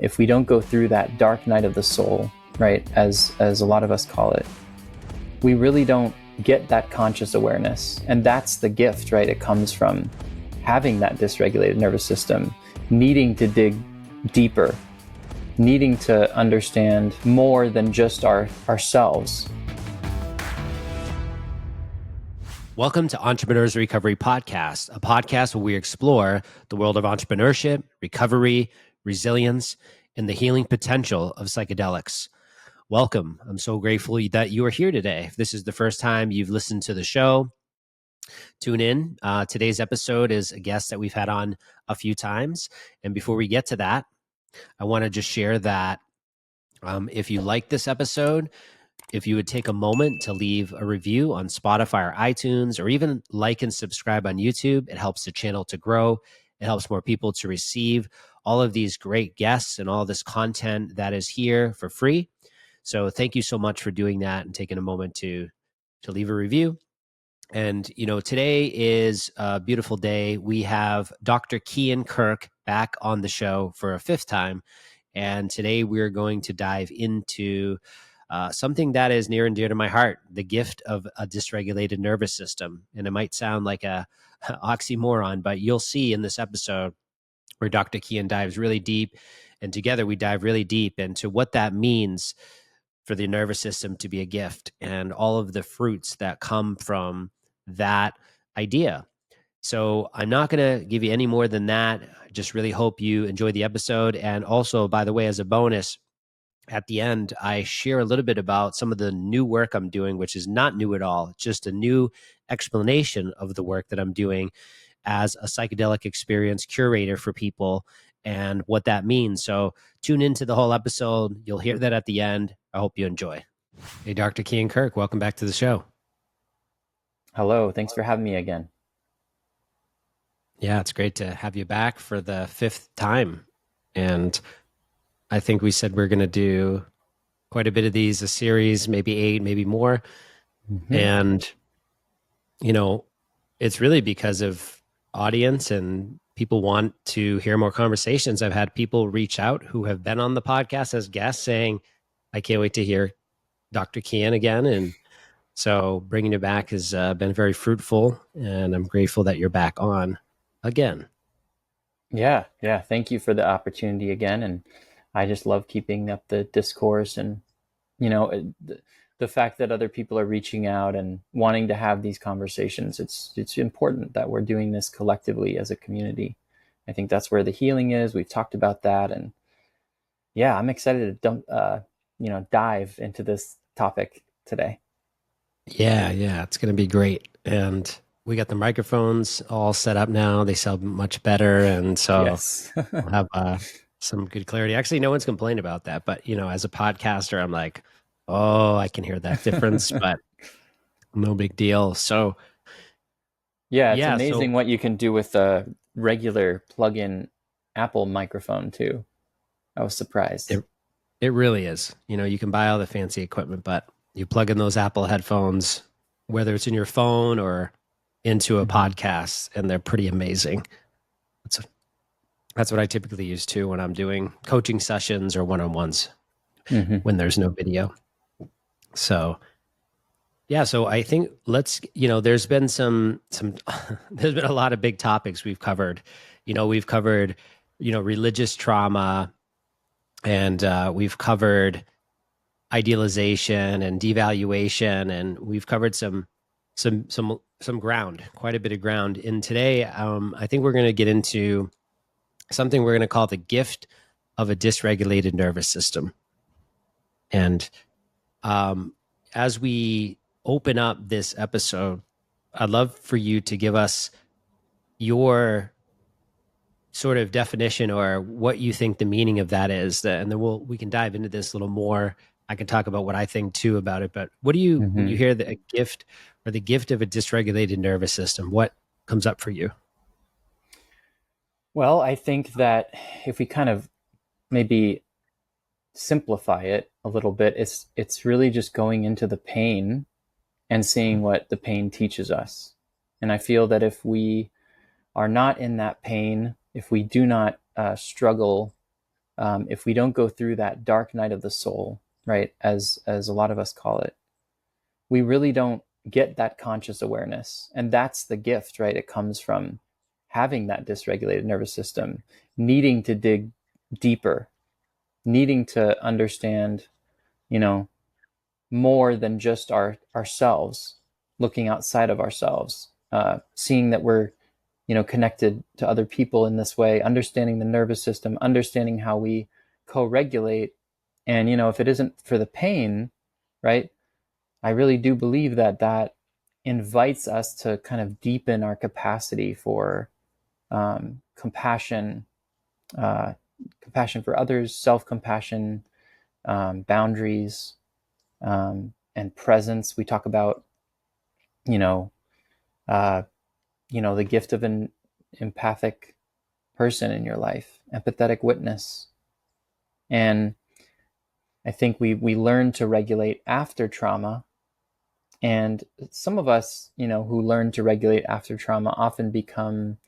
if we don't go through that dark night of the soul, right, as a lot of us call it, we really don't get that conscious awareness. And that's the gift, right? It comes from having that dysregulated nervous system, needing to dig deeper, needing to understand more than just ourselves. Welcome to Entrepreneurs Recovery Podcast, a podcast where we explore the world of entrepreneurship, recovery, resilience, and the healing potential of psychedelics. Welcome. I'm so grateful that you are here today. If this is the first time you've listened to the show, tune in. Today's episode is a guest that we've had on a few times. And before we get to that, I want to just share that if you like this episode, if you would take a moment to leave a review on Spotify or iTunes, or even like and subscribe on YouTube, it helps the channel to grow. It helps more people to receive all of these great guests and all this content that is here for free. So thank you so much for doing that and taking a moment to leave a review. And, you know, today is a beautiful day. We have Dr. Keean Kirk back on the show for a fifth time. And today we're going to dive into something that is near and dear to my heart, the gift of a dysregulated nervous system. And it might sound like a oxymoron, but you'll see in this episode where Dr. Keean dives really deep, and together we dive really deep into what that means for the nervous system to be a gift and all of the fruits that come from that idea. So I'm not going to give you any more than that. I just really hope you enjoy the episode. And also, by the way, as a bonus, at the end, I share a little bit about some of the new work I'm doing, which is not new at all, just a new explanation of the work that I'm doing as a psychedelic experience curator for people and what that means. So tune into the whole episode. You'll hear that at the end. I hope you enjoy. Hey, Dr. Keean Kirk, welcome back to the show. Hello, thanks for having me again. Yeah, it's great to have you back for the fifth time. And I think we said we're going to do quite a bit of these, a series, maybe 8, maybe more. Mm-hmm. And, you know, it's really because of audience and people want to hear more conversations. I've had people reach out who have been on the podcast as guests saying, I can't wait to hear Dr. Keean again. And so bringing you back has been very fruitful, and I'm grateful that you're back on again. Yeah. Thank you for the opportunity again. And I just love keeping up the discourse, and, you know, the fact that other people are reaching out and wanting to have these conversations. It's important that we're doing this collectively as a community. I think that's where the healing is. We've talked about that, and yeah, I'm excited to dive into this topic today. Yeah, it's going to be great. And we got the microphones all set up now. They sound much better, and so yes. we'll have some good clarity. Actually, no one's complained about that, but you know, as a podcaster, I'm like, oh, I can hear that difference, but no big deal. So it's amazing what you can do with a regular plug-in Apple microphone too. I was surprised. It really is. You know, you can buy all the fancy equipment, but you plug in those Apple headphones, whether it's in your phone or into a podcast, and they're pretty amazing. That's what I typically use too when I'm doing coaching sessions or one-on-ones when there's no video. So yeah, so I think there's been there's been a lot of big topics we've covered. You know, we've covered, religious trauma, and we've covered idealization and devaluation, and we've covered some ground, quite a bit of ground. And today, I think we're going to get into something we're going to call the gift of a dysregulated nervous system. And as we open up this episode, I'd love for you to give us your sort of definition or what you think the meaning of that is. And then we can dive into this a little more. I can talk about what I think too about it, but what do you, when you hear the gift or the gift of a dysregulated nervous system, what comes up for you? Well, I think that if we kind of maybe simplify it a little bit, it's really just going into the pain and seeing what the pain teaches us. And I feel that if we are not in that pain, if we do not struggle if we don't go through that dark night of the soul, right, as a lot of us call it, we really don't get that conscious awareness. And that's the gift, right? It comes from having that dysregulated nervous system, needing to dig deeper, needing to understand, you know, more than just ourselves, looking outside of ourselves, seeing that we're, connected to other people in this way, understanding the nervous system, understanding how we co-regulate. And, if it isn't for the pain, right, I really do believe that invites us to kind of deepen our capacity for compassion, uh, compassion for others, self-compassion, boundaries, and presence. We talk about, you know, uh, the gift of an empathic person in your life, empathetic witness. And I think we learn to regulate after trauma. And some of us, who learn to regulate after trauma often become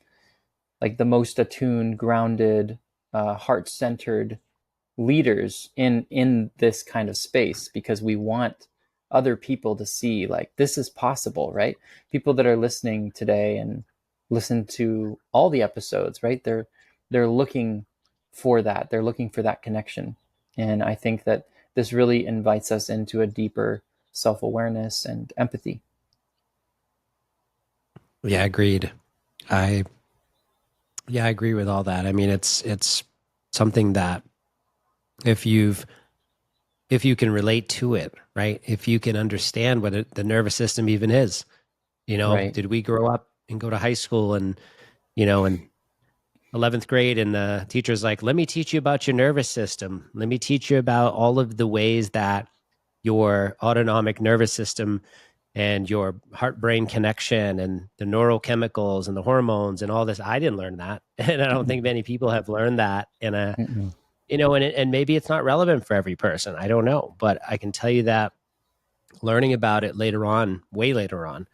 like the most attuned, grounded, heart-centered leaders in this kind of space, because we want other people to see like this is possible, right? People that are listening today and listen to all the episodes, right? They're looking for that. They're looking for that connection. And I think that this really invites us into a deeper self-awareness and empathy. Yeah, agreed. I I agree with all that. I mean, it's something that if you've if you can relate to it, right? If you can understand what the nervous system even is, Right. did we grow up and go to high school and, in 11th grade and the teacher's like, let me teach you about your nervous system. Let me teach you about all of the ways that your autonomic nervous system and your heart brain connection and the neurochemicals and the hormones and all this. I didn't learn that. And I don't think Mm-mm. many people have learned that in a, Mm-mm. and maybe it's not relevant for every person. I don't know. But I can tell you that learning about it later on, way later on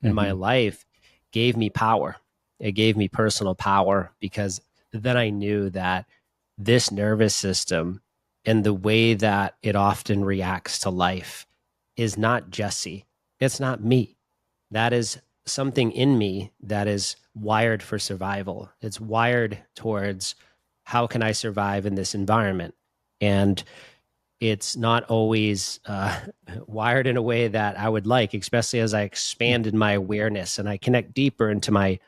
in my Mm-hmm. life, gave me power. It gave me personal power because then I knew that this nervous system and the way that it often reacts to life is not Jesse. It's not me. That is something in me that is wired for survival. It's wired towards how can I survive in this environment? And it's not always wired in a way that I would like, especially as I expand in my awareness and I connect deeper into my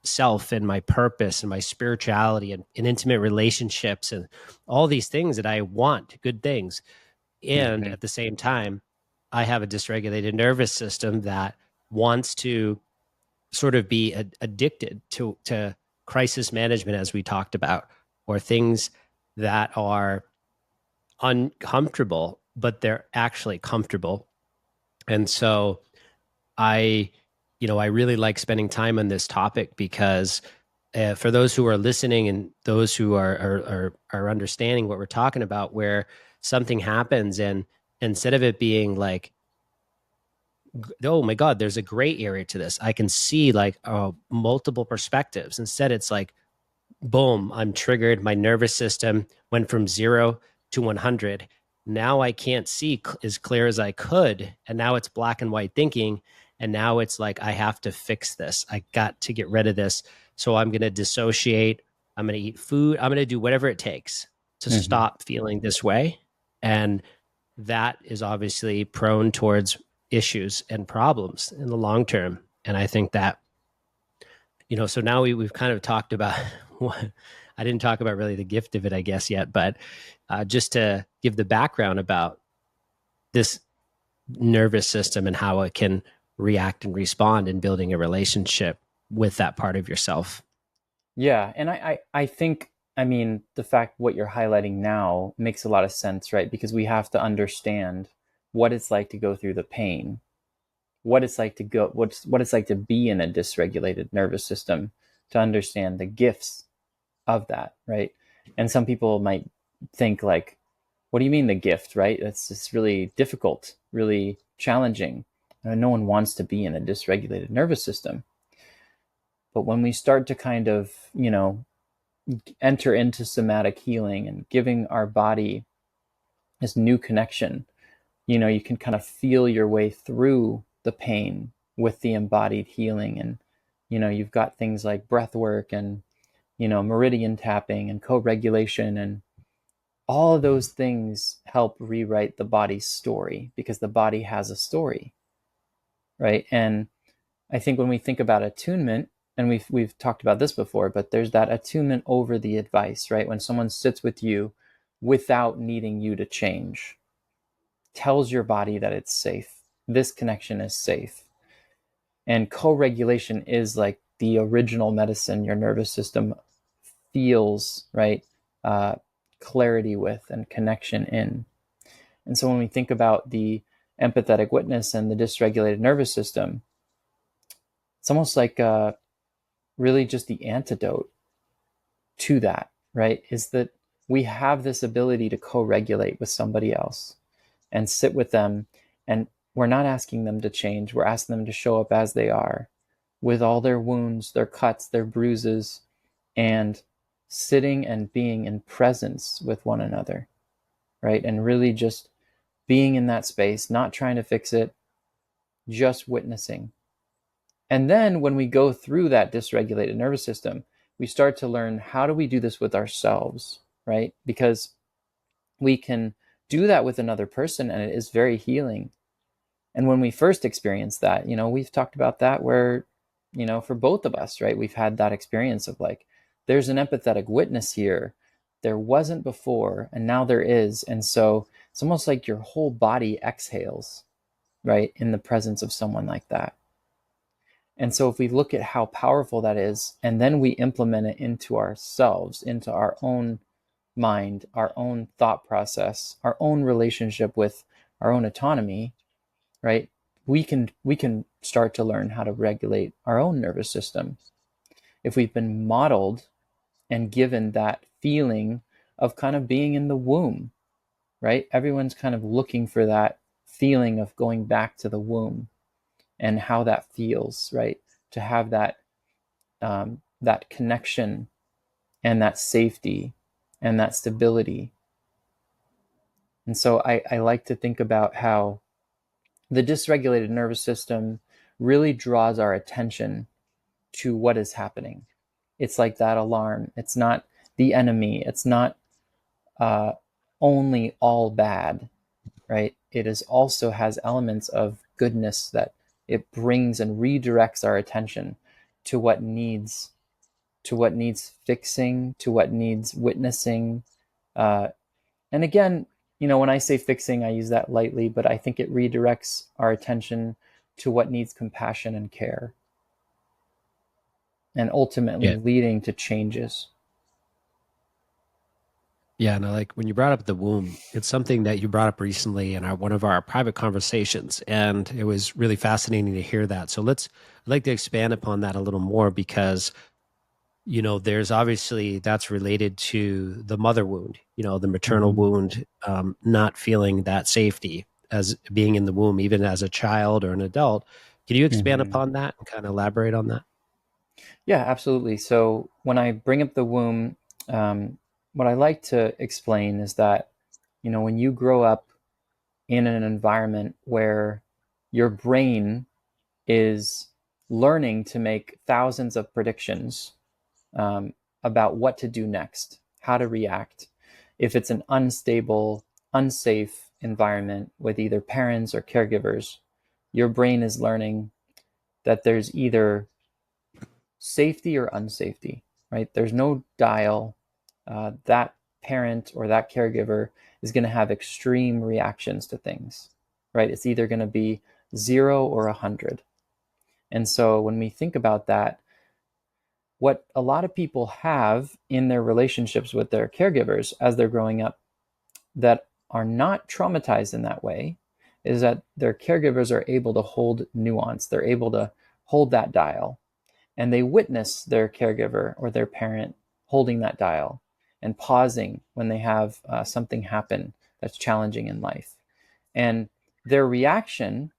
self and my purpose and my spirituality and intimate relationships and all these things that I want, good things. And Mm-hmm. at the same time, I have a dysregulated nervous system that wants to sort of be addicted to crisis management, as we talked about, or things that are uncomfortable, but they're actually comfortable. And so I, I really like spending time on this topic because for those who are listening and those who are understanding what we're talking about, where something happens and instead of it being like, oh my God, there's a gray area to this, I can see like multiple perspectives. Instead, it's like, boom, I'm triggered. My nervous system went from 0 to 100. Now I can't see as clear as I could. And now it's black and white thinking. And now it's like, I have to fix this. I got to get rid of this. So I'm going to dissociate. I'm going to eat food. I'm going to do whatever it takes to Mm-hmm. stop feeling this way. And that is obviously prone towards issues and problems in the long term. And I think that so now we've kind of talked about I didn't talk about really the gift of it, I guess, yet, but just to give the background about this nervous system and how it can react and respond in building a relationship with that part of yourself. Yeah, and I think, I mean, the fact what you're highlighting now makes a lot of sense, right? Because we have to understand what it's like to go through the pain, what it's like to be in a dysregulated nervous system, to understand the gifts of that, right? And some people might think like, what do you mean the gift, right? That's just really difficult, really challenging. No one wants to be in a dysregulated nervous system. But when we start to kind of, enter into somatic healing and giving our body this new connection, you can kind of feel your way through the pain with the embodied healing. And, you've got things like breath work and, meridian tapping and co-regulation, and all of those things help rewrite the body's story, because the body has a story, right? And I think when we think about attunement, and we've talked about this before, but there's that attunement over the advice, right? When someone sits with you without needing you to change, tells your body that it's safe. This connection is safe. And co-regulation is like the original medicine your nervous system feels, right? Uh, Clarity with and connection in. And so when we think about the empathetic witness and the dysregulated nervous system, it's almost like really just the antidote to that, right? Is that we have this ability to co-regulate with somebody else and sit with them, and we're not asking them to change. We're asking them to show up as they are, with all their wounds, their cuts, their bruises, and sitting and being in presence with one another, right? And really just being in that space, not trying to fix it, just witnessing. And then when we go through that dysregulated nervous system, we start to learn, how do we do this with ourselves, right? Because we can do that with another person, and it is very healing. And when we first experience that, we've talked about that, where, for both of us, right, we've had that experience of like, there's an empathetic witness here. There wasn't before, and now there is. And so it's almost like your whole body exhales, right, in the presence of someone like that. And so if we look at how powerful that is, and then we implement it into ourselves, into our own mind, our own thought process, our own relationship with our own autonomy, right? We can start to learn how to regulate our own nervous system if we've been modeled and given that feeling of kind of being in the womb, right? Everyone's kind of looking for that feeling of going back to the womb and how that feels, right? To have that connection and that safety and that stability. And so I like to think about how the dysregulated nervous system really draws our attention to what is happening. It's like that alarm. It's not the enemy. It's not uh, only all bad, right? It is also has elements of goodness that it brings and redirects our attention to what needs fixing, to what needs witnessing. Uh, and again, when I say fixing, I use that lightly, but I think it redirects our attention to what needs compassion and care, and ultimately Yeah. leading to changes. Yeah, and I like when you brought up the womb. It's something that you brought up recently in one of our private conversations, and it was really fascinating to hear that. So I'd like to expand upon that a little more, because there's obviously that's related to the mother wound, the maternal Mm-hmm. wound, not feeling that safety as being in the womb, even as a child or an adult. Can you expand Mm-hmm. upon that and kind of elaborate on that? Yeah, absolutely. So when I bring up the womb, what I like to explain is that, when you grow up in an environment where your brain is learning to make thousands of predictions um, about what to do next, how to react. If it's an unstable, unsafe environment with either parents or caregivers, your brain is learning that there's either safety or unsafety, right? There's no dial. That parent or that caregiver is going to have extreme reactions to things, right? It's either going to be 0 or 100. And so when we think about that, what a lot of people have in their relationships with their caregivers as they're growing up that are not traumatized in that way is that their caregivers are able to hold nuance. They're able to hold that dial, and they witness their caregiver or their parent holding that dial and pausing when they have something happen that's challenging in life. And their reaction,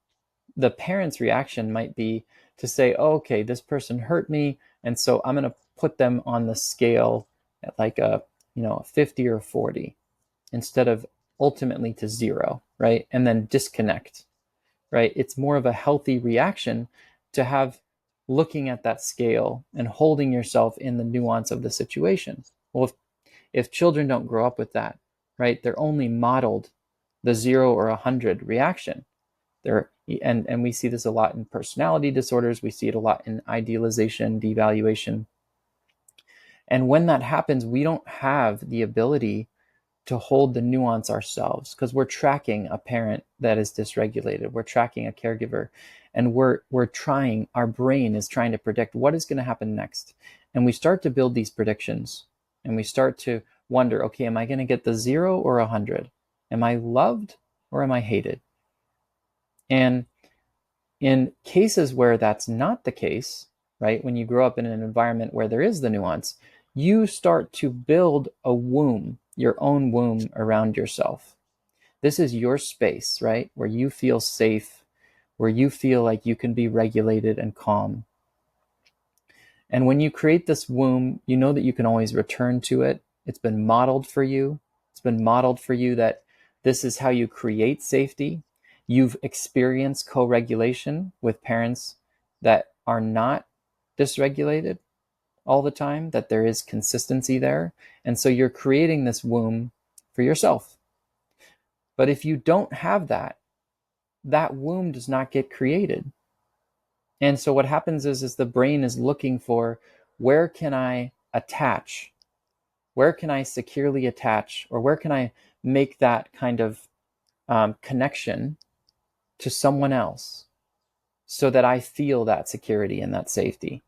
the parent's reaction, might be to say, oh, okay, this person hurt me, and so I'm going to put them on the scale at like a, a 50 or 40 instead of ultimately to 0, right? And then disconnect, right? It's more of a healthy reaction to have looking at that scale and holding yourself in the nuance of the situation. Well, if children don't grow up with that, right, they're only modeled the 0 or 100 reaction. And we see this a lot in personality disorders. We see it a lot in idealization, devaluation. And when that happens, we don't have the ability to hold the nuance ourselves because we're tracking a parent that is dysregulated. We're tracking a caregiver, and we're trying, our brain is trying to predict what is going to happen next. And we start to build these predictions, and we start to wonder, okay, am I going to get the 0 or 100? Am I loved or am I hated? And in cases where that's not the case, right, when you grow up in an environment where there is the nuance, you start to build a womb, your own womb around yourself. This is your space, right, where you feel safe, where you feel like you can be regulated and calm. And when you create this womb, you know that you can always return to it. It's been modeled for you. It's been modeled for you that this is how you create safety. You've experienced co-regulation with parents that are not dysregulated all the time, that there is consistency there. And so you're creating this womb for yourself. But if you don't have that, that womb does not get created. And so what happens is the brain is looking for, where can I attach? Where can I securely attach? Or where can I make that kind of connection to someone else so that I feel that security and that safety?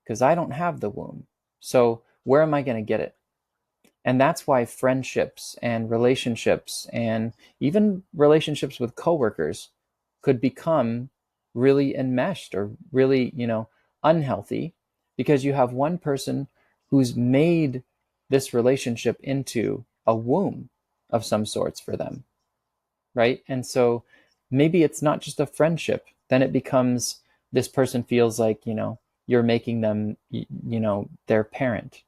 Because I don't have the womb. So where am I going to get it? And that's why friendships and relationships and even relationships with coworkers could become really enmeshed or really, unhealthy, because you have one person who's made this relationship into a womb of some sorts for them, right? And so maybe it's not just a friendship. Then it becomes, this person feels like, you're making them, their parent.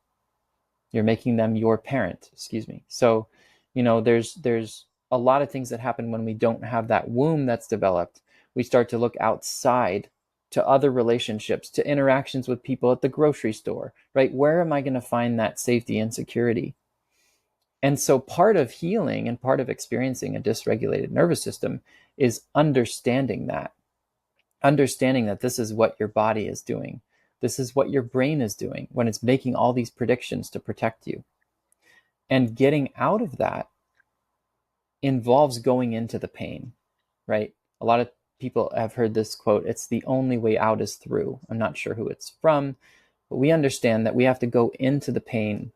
You're making them your parent, excuse me. So, there's a lot of things that happen when we don't have that womb that's developed. We start to look outside to other relationships, to interactions with people at the grocery store, right? Where am I going to find that safety and security? And so part of healing and part of experiencing a dysregulated nervous system is understanding that this is what your body is doing. This is what your brain is doing when it's making all these predictions to protect you. And getting out of that involves going into the pain, right? A lot of people have heard this quote, it's the only way out is through. I'm not sure who it's from, but we understand that we have to go into the pain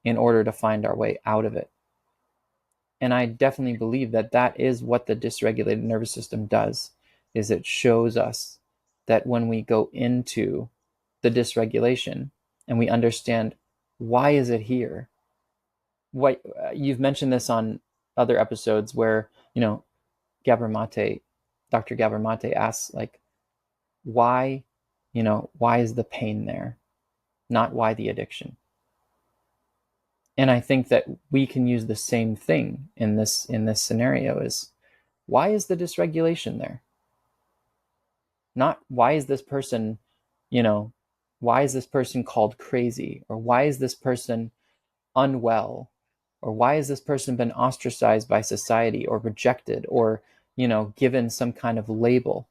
in order to find our way out of it. And I definitely believe that that is what the dysregulated nervous system does, is it shows us that when we go into the dysregulation and we understand, why is it here? What you've mentioned this on other episodes where, Gabor Mate, Dr. Gabor Mate asks, like, why, why is the pain there? Not why the addiction. And I think that we can use the same thing in this scenario, is, why is the dysregulation there? Not why is this person, why is this person called crazy? Or why is this person unwell? Or why has this person been ostracized by society or rejected or, given some kind of label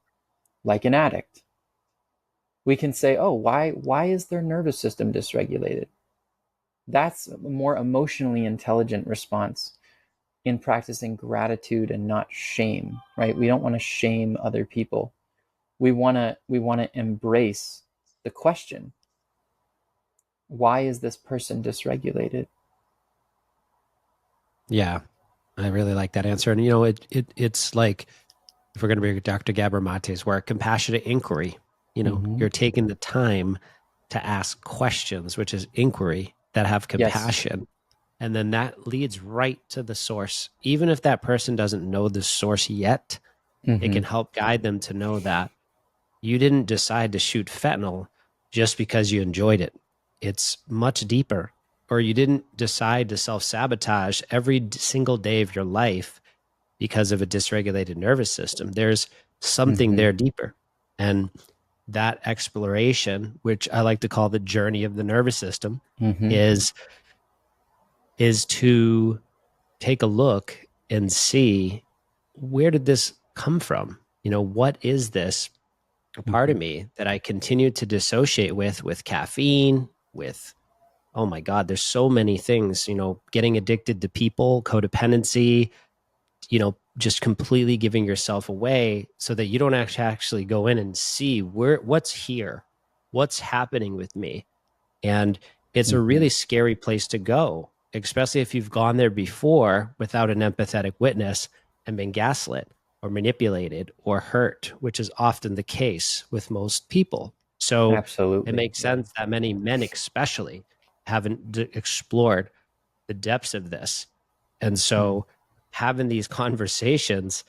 like an addict? We can say, oh, why is their nervous system dysregulated? That's a more emotionally intelligent response in practicing gratitude and not shame, right? We don't want to shame other people. We want to embrace the question, why is this person dysregulated? Yeah, I really like that answer. And, it's like, if we're going to bring Dr. Gabor Mate's work, compassionate inquiry, Mm-hmm. you're taking the time to ask questions, which is inquiry, that have Yes. compassion. And then that leads right to the source. Even if that person doesn't know the source yet, it Mm-hmm. can help guide them to know that you didn't decide to shoot fentanyl just because you enjoyed it. It's much deeper. or you didn't decide to self-sabotage every single day of your life because of a dysregulated nervous system. There's something Mm-hmm. there deeper. And that exploration, which I like to call the journey of the nervous system, Mm-hmm. is to take a look and see, where did this come from? What is this part Mm-hmm. of me that I continue to dissociate with caffeine, with, oh my God, there's so many things, getting addicted to people, codependency, just completely giving yourself away so that you don't actually go in and see what's here, what's happening with me. And it's a Mm-hmm. really scary place to go, especially if you've gone there before without an empathetic witness and been gaslit or manipulated or hurt, which is often the case with most people. So it Absolutely. makes Yeah. sense that many men, especially, haven't explored the depths of this. And Mm. so having these conversations,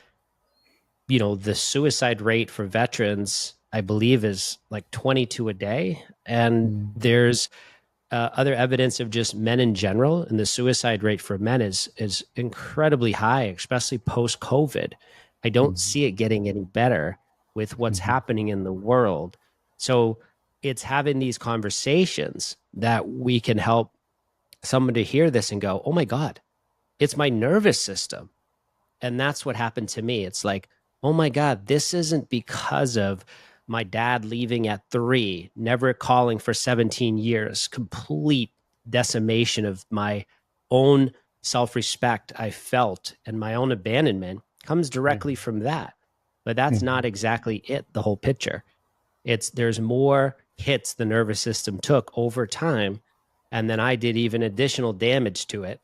the suicide rate for veterans, I believe, is like 22 a day. And Mm. there's other evidence of just men in general, and the suicide rate for men is incredibly high, especially post COVID. I don't Mm-hmm. see it getting any better with what's Mm-hmm. happening in the world. So it's having these conversations that we can help someone to hear this and go, "Oh my God, it's my nervous system." And that's what happened to me. It's like, oh my God, this isn't because of my dad leaving at 3, never calling for 17 years, complete decimation of my own self respect I felt, and my own abandonment comes directly Mm-hmm. from that. But that's Mm-hmm. not exactly it, the whole picture. There's more hits the nervous system took over time. And then I did even additional damage to it,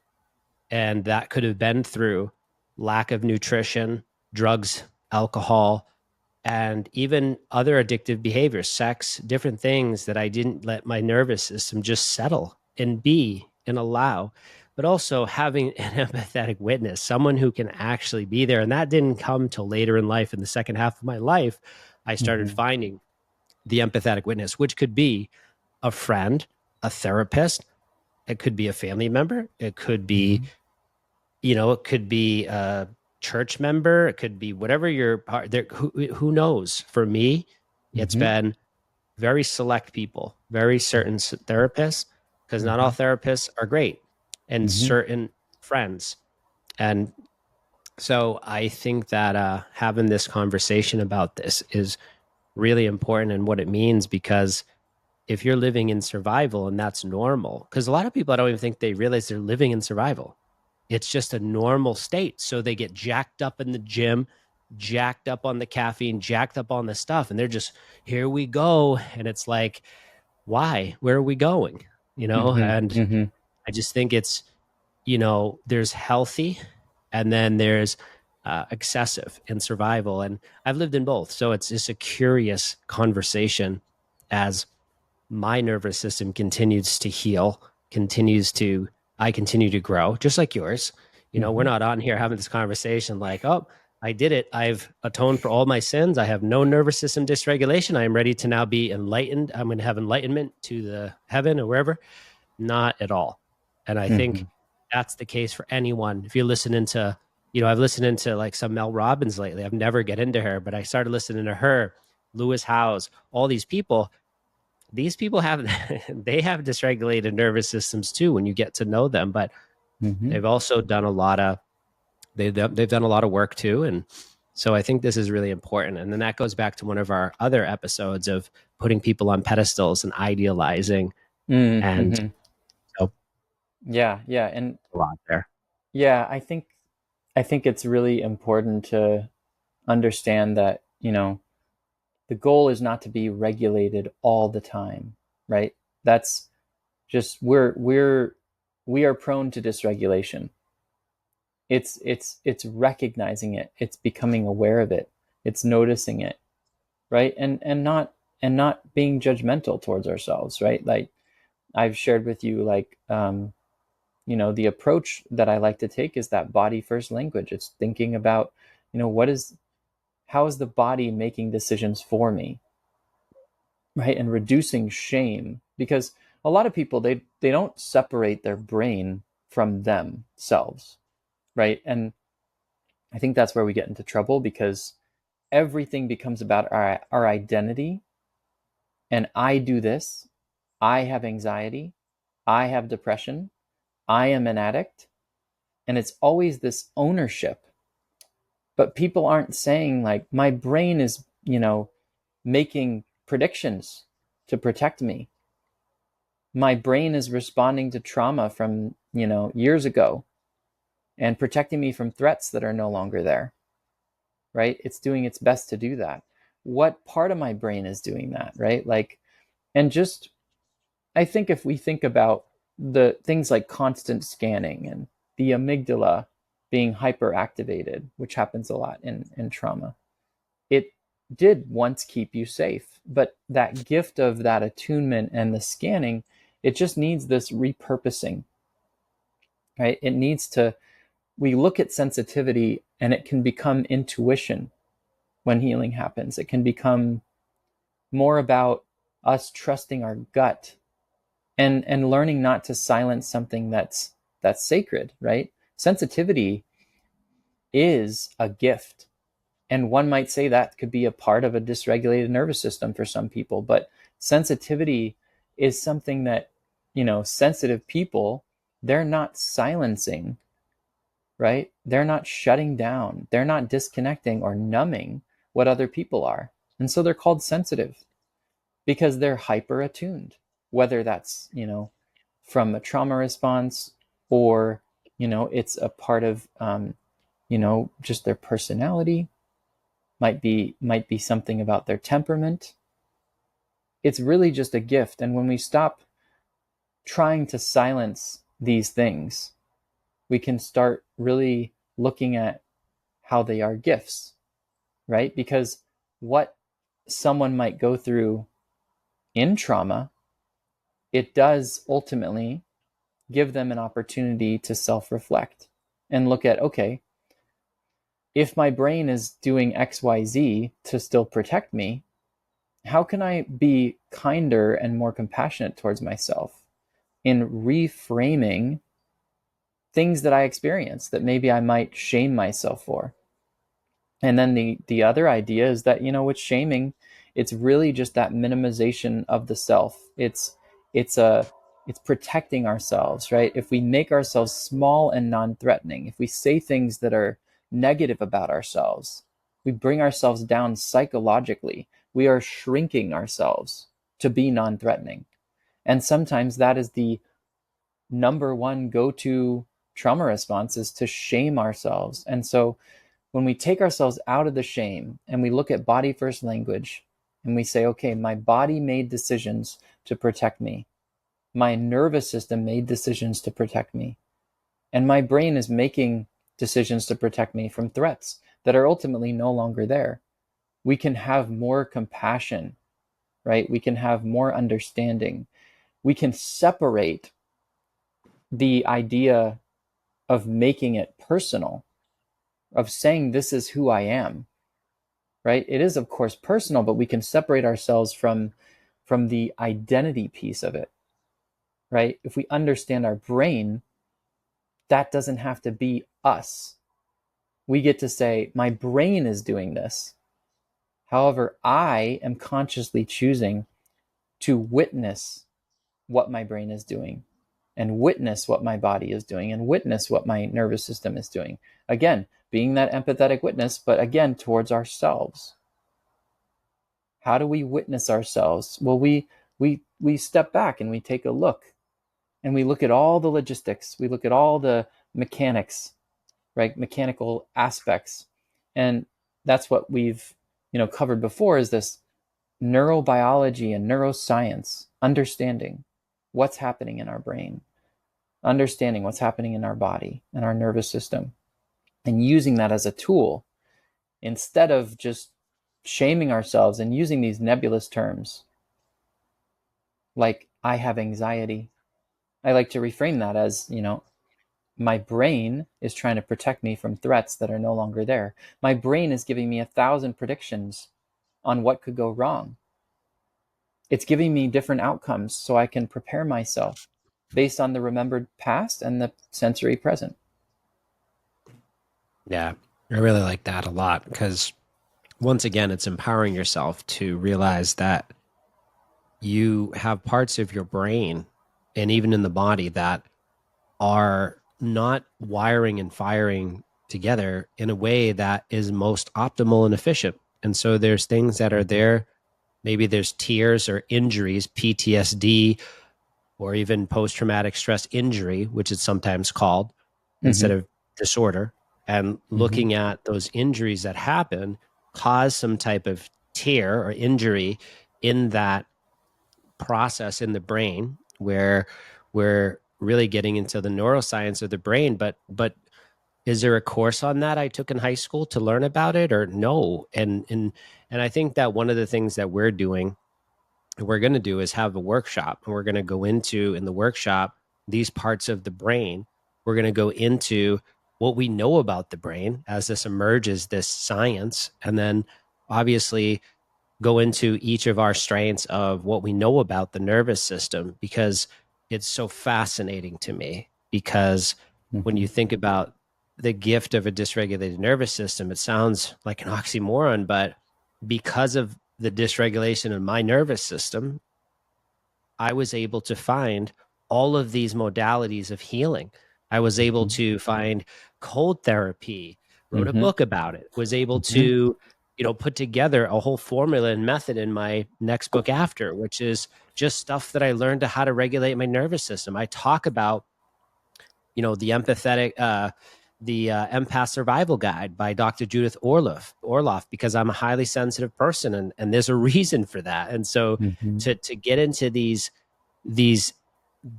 and that could have been through lack of nutrition, drugs, alcohol, and even other addictive behaviors, sex, different things that I didn't let my nervous system just settle and be and allow. But also having an empathetic witness, someone who can actually be there. And that didn't come till later in life. In the second half of my life, I started Mm-hmm. finding the empathetic witness, which could be a friend, a therapist, it could be a family member, it could be, Mm-hmm. it could be a church member, it could be whatever your part there. Who knows? For me, it's Mm-hmm. been very select people, very certain therapists, because not all Mm-hmm. therapists are great, and Mm-hmm. certain friends. And so I think that having this conversation about this is really important and what it means, because if you're living in survival and that's normal, because a lot of people, I don't even think they realize they're living in survival. It's just a normal state. So they get jacked up in the gym, jacked up on the caffeine, jacked up on the stuff, and they're just, here we go. And it's like, why? Where are we going? Mm-hmm. And Mm-hmm. I just think it's, there's healthy, and then there's excessive in survival. And I've lived in both. So it's just a curious conversation as my nervous system continues to heal, continues to, I continue to grow, just like yours. We're Mm-hmm. not on here having this conversation like, oh, I did it. I've atoned for all my sins. I have no nervous system dysregulation. I am ready to now be enlightened. I'm going to have enlightenment to the heaven or wherever. Not at all. And I Mm-hmm. think that's the case for anyone. If you're listening to, I've listened into like some Mel Robbins lately. I've never get into her, but I started listening to her, Lewis Howes, all these people have they have dysregulated nervous systems too when you get to know them, but Mm-hmm. they've also done a lot of they've done a lot of work too. And so I think this is really important. And then that goes back to one of our other episodes of putting people on pedestals and idealizing. And Mm-hmm. so Yeah, yeah, and a lot there. yeah, I think it's really important to understand that, the goal is not to be regulated all the time, right? That's just we are prone to dysregulation. It's recognizing it, it's becoming aware of it, it's noticing it, right? And not being judgmental towards ourselves, right? Like I've shared with you, like the approach that I like to take is that body first language. It's thinking about, how is the body making decisions for me, right? And reducing shame, because a lot of people, they don't separate their brain from themselves, right? And I think that's where we get into trouble, because everything becomes about our identity. And I do this, I have anxiety, I have depression, I am an addict. And it's always this ownership. But people aren't saying, like, my brain is, making predictions to protect me. My brain is responding to trauma from, years ago and protecting me from threats that are no longer there, right? It's doing its best to do that. What part of my brain is doing that, right? Like, and just, I think if we think about the things like constant scanning and the amygdala being hyperactivated, which happens a lot in trauma, it did once keep you safe. But that gift of that attunement and the scanning, it just needs this repurposing, right? It needs to, we look at sensitivity and it can become intuition when healing happens. It can become more about us trusting our gut and learning not to silence something that's sacred, right? Sensitivity is a gift. And one might say that could be a part of a dysregulated nervous system for some people, but sensitivity is something that, sensitive people, they're not silencing, right? They're not shutting down. They're not disconnecting or numbing what other people are. And so they're called sensitive because they're hyper attuned, whether that's, from a trauma response, or, it's a part of, just their personality, might be something about their temperament. It's really just a gift. And when we stop trying to silence these things, we can start really looking at how they are gifts, right? Because what someone might go through in trauma, it does ultimately give them an opportunity to self-reflect and look at, okay, if my brain is doing XYZ to still protect me, how can I be kinder and more compassionate towards myself in reframing things that I experience that maybe I might shame myself for? And then the other idea is that, with shaming, it's really just that minimization of the self. It's a it's protecting ourselves, right? If we make ourselves small and non-threatening, if we say things that are negative about ourselves, we bring ourselves down psychologically. We are shrinking ourselves to be non-threatening. And sometimes that is the number one go-to trauma response, is to shame ourselves. And so when we take ourselves out of the shame and we look at body first language and we say, okay, my body made decisions to protect me. My nervous system made decisions to protect me. And my brain is making decisions to protect me from threats that are ultimately no longer there. We can have more compassion, right? We can have more understanding. We can separate the idea of making it personal, of saying this is who I am, right? It is, of course, personal, but we can separate ourselves from the identity piece of it, right? If we understand our brain, that doesn't have to be us. We get to say, my brain is doing this. However, I am consciously choosing to witness what my brain is doing, and witness what my body is doing, and witness what my nervous system is doing. Again, being that empathetic witness, but again, towards ourselves. How do we witness ourselves? Well, we step back and we take a look, and we look at all the logistics. We look at all the mechanics, right? Mechanical aspects. And that's what we've, covered before, is this neurobiology and neuroscience, understanding what's happening in our brain, understanding what's happening in our body and our nervous system, and using that as a tool instead of just shaming ourselves and using these nebulous terms like, I have anxiety. I like to reframe that as, my brain is trying to protect me from threats that are no longer there. My brain is giving me 1,000 predictions on what could go wrong. it's giving me different outcomes so I can prepare myself based on the remembered past and the sensory present. Yeah, I really like that a lot because once again, it's empowering yourself to realize that you have parts of your brain and even in the body that are not wiring and firing together in a way that is most optimal and efficient. And so there's things that are there. Maybe there's tears or injuries, PTSD, or even post traumatic stress injury, which is sometimes called Mm-hmm. instead of disorder. And Mm-hmm. looking at those injuries that happen cause some type of tear or injury in that process in the brain where we're really getting into the neuroscience of the brain. But is there a course on that I took in high school to learn about it or no? And I think that one of the things that we're going to do is have a workshop, and we're going to go into in the workshop these parts of the brain. We're going to go into what we know about the brain as this emerges, this science, and then obviously go into each of our strengths of what we know about the nervous system, because it's so fascinating to me. Because when Mm-hmm. you think about the gift of a dysregulated nervous system, it sounds like an oxymoron, but because of the dysregulation of my nervous system, I was able to find all of these modalities of healing. I was able Mm-hmm. to find cold therapy, wrote a Mm-hmm. book about it, was able Mm-hmm. to, put together a whole formula and method in my next book after, which is just stuff that I learned to how to regulate my nervous system. I talk about, the empathetic, the Empath Survival Guide by Dr. Judith Orloff, because I'm a highly sensitive person, and there's a reason for that. And so Mm-hmm. to get into these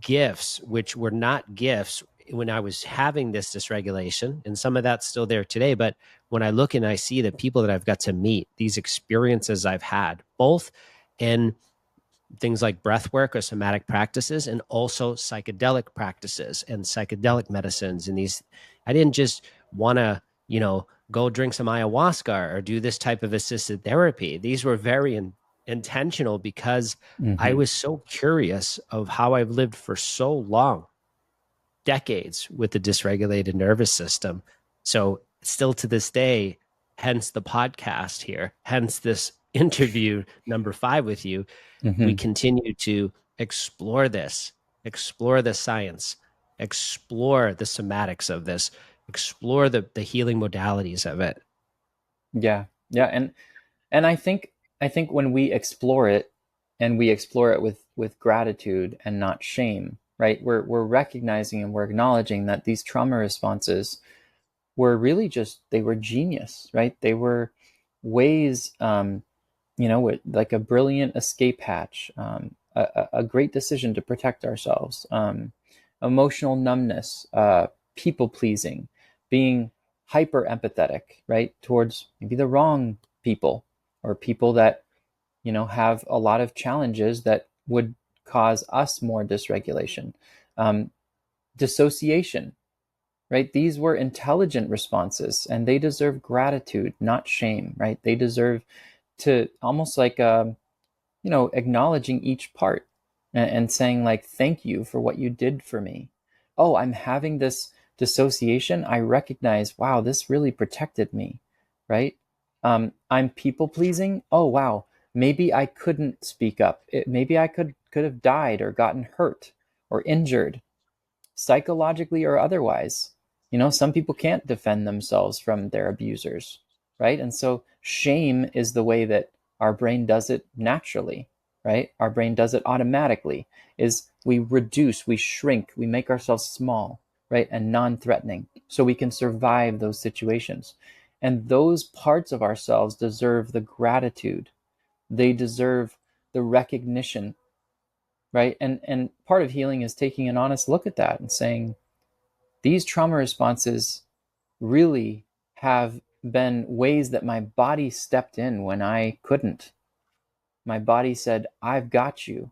gifts, which were not gifts when I was having this dysregulation, and some of that's still there today. But when I look and I see the people that I've got to meet, these experiences I've had, both in things like breath work or somatic practices, and also psychedelic practices and psychedelic medicines. And these, I didn't just want to, go drink some ayahuasca or do this type of assisted therapy. These were very intentional because I Mm-hmm. was so curious of how I've lived for so long, decades, with the dysregulated nervous system. So still to this day, hence the podcast here, hence this interview number 5 with you, we Mm-hmm. continue to explore this, explore the science, explore the somatics of this, explore the healing modalities of it. Yeah. Yeah. And I think when we explore it, and we explore it with gratitude and not shame, right? We're recognizing and we're acknowledging that these trauma responses were really just, they were genius, right? They were ways, like a brilliant escape hatch, a great decision to protect ourselves, emotional numbness, people pleasing, being hyper empathetic, right, towards maybe the wrong people, or people that have a lot of challenges that would cause us more dysregulation, um, dissociation, right? These were intelligent responses, and they deserve gratitude, not shame, right? They deserve to almost like acknowledging each part, and saying like, thank you for what you did for me. Oh, I'm having this dissociation. I recognize, wow, this really protected me, right? I'm people pleasing. Oh, wow, maybe I couldn't speak up. Maybe I could have died or gotten hurt or injured, psychologically or otherwise. Some people can't defend themselves from their abusers, right? And so shame is the way that our brain does it naturally, right? Our brain does it automatically, is we reduce, we shrink, we make ourselves small, right? And non-threatening so we can survive those situations. And those parts of ourselves deserve the gratitude. They deserve the recognition, right? And part of healing is taking an honest look at that and saying, these trauma responses really have been ways that my body stepped in when I couldn't. My body said, I've got you.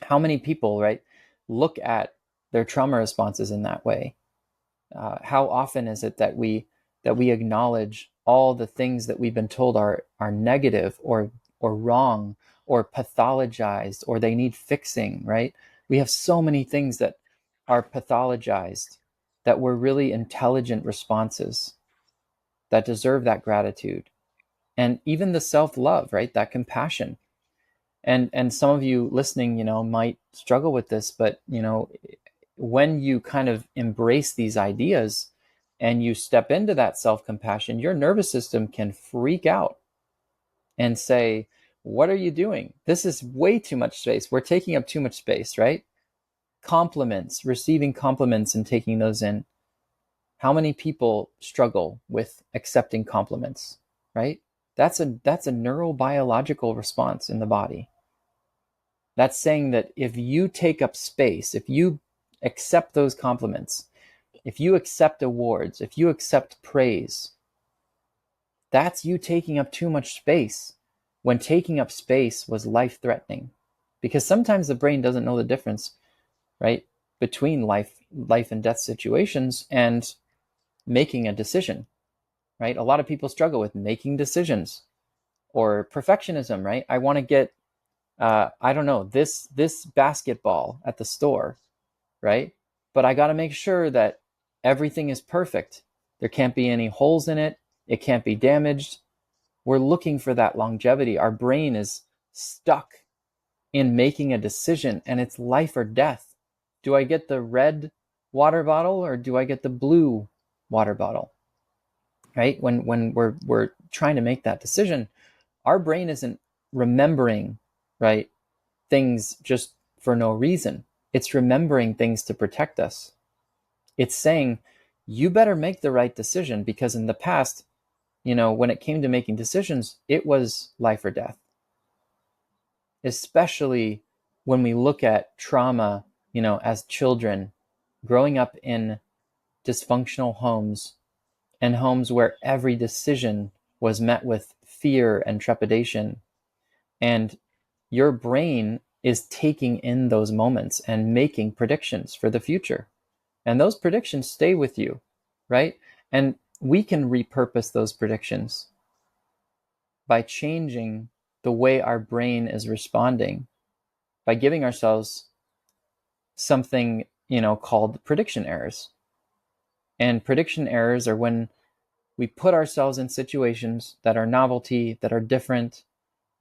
How many people, right, look at their trauma responses in that way? How often is it that we acknowledge all the things that we've been told are negative or wrong or pathologized, or they need fixing, right? We have so many things that are pathologized that were really intelligent responses that deserve that gratitude. And even the self-love, right? That compassion. And some of you listening, might struggle with this, but when you kind of embrace these ideas and you step into that self-compassion, your nervous system can freak out and say, what are you doing? This is way too much space. We're taking up too much space, right? Compliments, receiving compliments and taking those in. How many people struggle with accepting compliments, right? That's a neurobiological response in the body. That's saying that if you take up space, if you accept those compliments, if you accept awards, if you accept praise, that's you taking up too much space when taking up space was life threatening. Because sometimes the brain doesn't know the difference, right, between life and death situations and making a decision, right? A lot of people struggle with making decisions or perfectionism, right? I want to get I don't know, this basketball at the store, right? But I got to make sure that everything is perfect. There can't be any holes in it. It can't be damaged. We're looking for that longevity. Our brain is stuck in making a decision, and it's life or death. Do I get the red water bottle or do I get the blue water bottle? Right? When we're trying to make that decision, our brain isn't remembering, right, things just for no reason. It's remembering things to protect us. It's saying, you better make the right decision, because in the past, when it came to making decisions, it was life or death. Especially when we look at trauma, as children growing up in dysfunctional homes, and homes where every decision was met with fear and trepidation. And your brain is taking in those moments and making predictions for the future. And those predictions stay with you, right? And we can repurpose those predictions by changing the way our brain is responding, by giving ourselves something, called prediction errors. And prediction errors are when we put ourselves in situations that are novelty, that are different,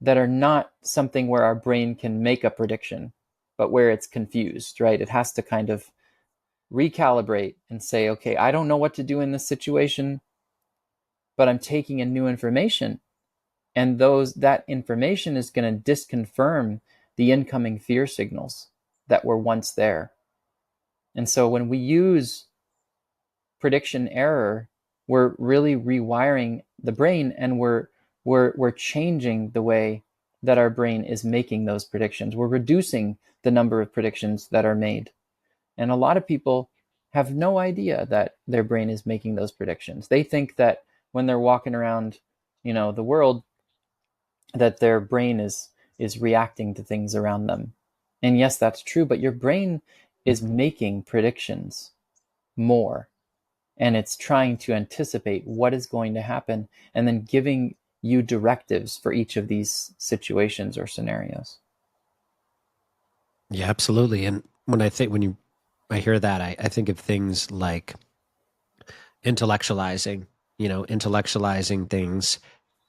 that are not something where our brain can make a prediction, but where it's confused, right? It has to kind of recalibrate and say, okay, I don't know what to do in this situation, but I'm taking in new information. And that information is going to disconfirm the incoming fear signals that were once there. And so when we use prediction error, we're really rewiring the brain, and we're changing the way that our brain is making those predictions. We're reducing the number of predictions that are made. And a lot of people have no idea that their brain is making those predictions. They think that when they're walking around, the world, that their brain is reacting to things around them. And yes, that's true, but your brain is making predictions more, and it's trying to anticipate what is going to happen and then giving you directives for each of these situations or scenarios. Yeah, absolutely. And I hear that, I think of things like intellectualizing, intellectualizing things.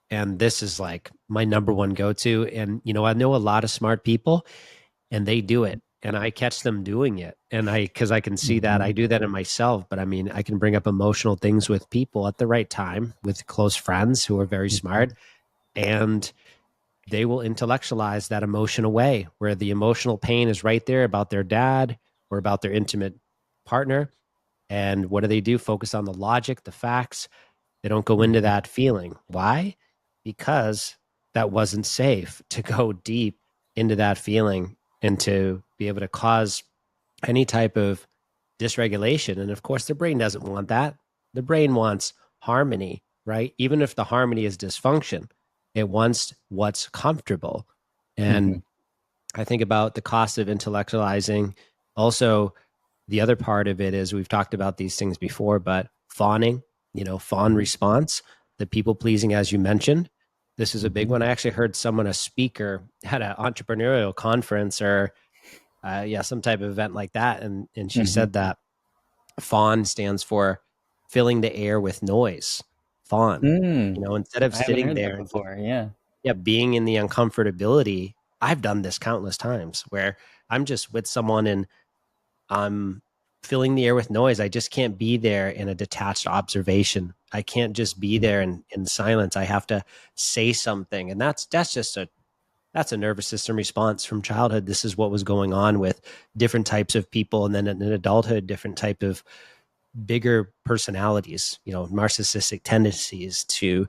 And this is like my number one go-to. And, I know a lot of smart people and they do it. And I catch them doing it. And because I can see that I do that in myself. But I mean, I can bring up emotional things with people at the right time with close friends who are very smart. And they will intellectualize that emotion away, where the emotional pain is right there about their dad or about their intimate partner. And what do? Focus on the logic, the facts. They don't go into that feeling. Why? Because that wasn't safe to go deep into that feeling and to be able to cause any type of dysregulation. And of course, the brain doesn't want that. The brain wants harmony, right? Even if the harmony is dysfunction, it wants what's comfortable. Mm-hmm. And I think about the cost of intellectualizing. Also, the other part of it is we've talked about these things before, but fawning, fawn response, the people pleasing, as you mentioned. This is a big Mm-hmm. one. I actually heard someone, a speaker at an entrepreneurial conference or some type of event like that. And she Mm-hmm. said that fawn stands for filling the air with noise. Fawn, Mm. instead of I haven't sitting heard there that and before. Yeah. being in the uncomfortability. I've done this countless times where I'm just with someone and I'm filling the air with noise. I just can't be there in a detached observation. I can't just be there Mm-hmm. in silence. I have to say something. And that's a nervous system response from childhood. This is what was going on with different types of people. And then in adulthood, different type of bigger personalities, narcissistic tendencies to,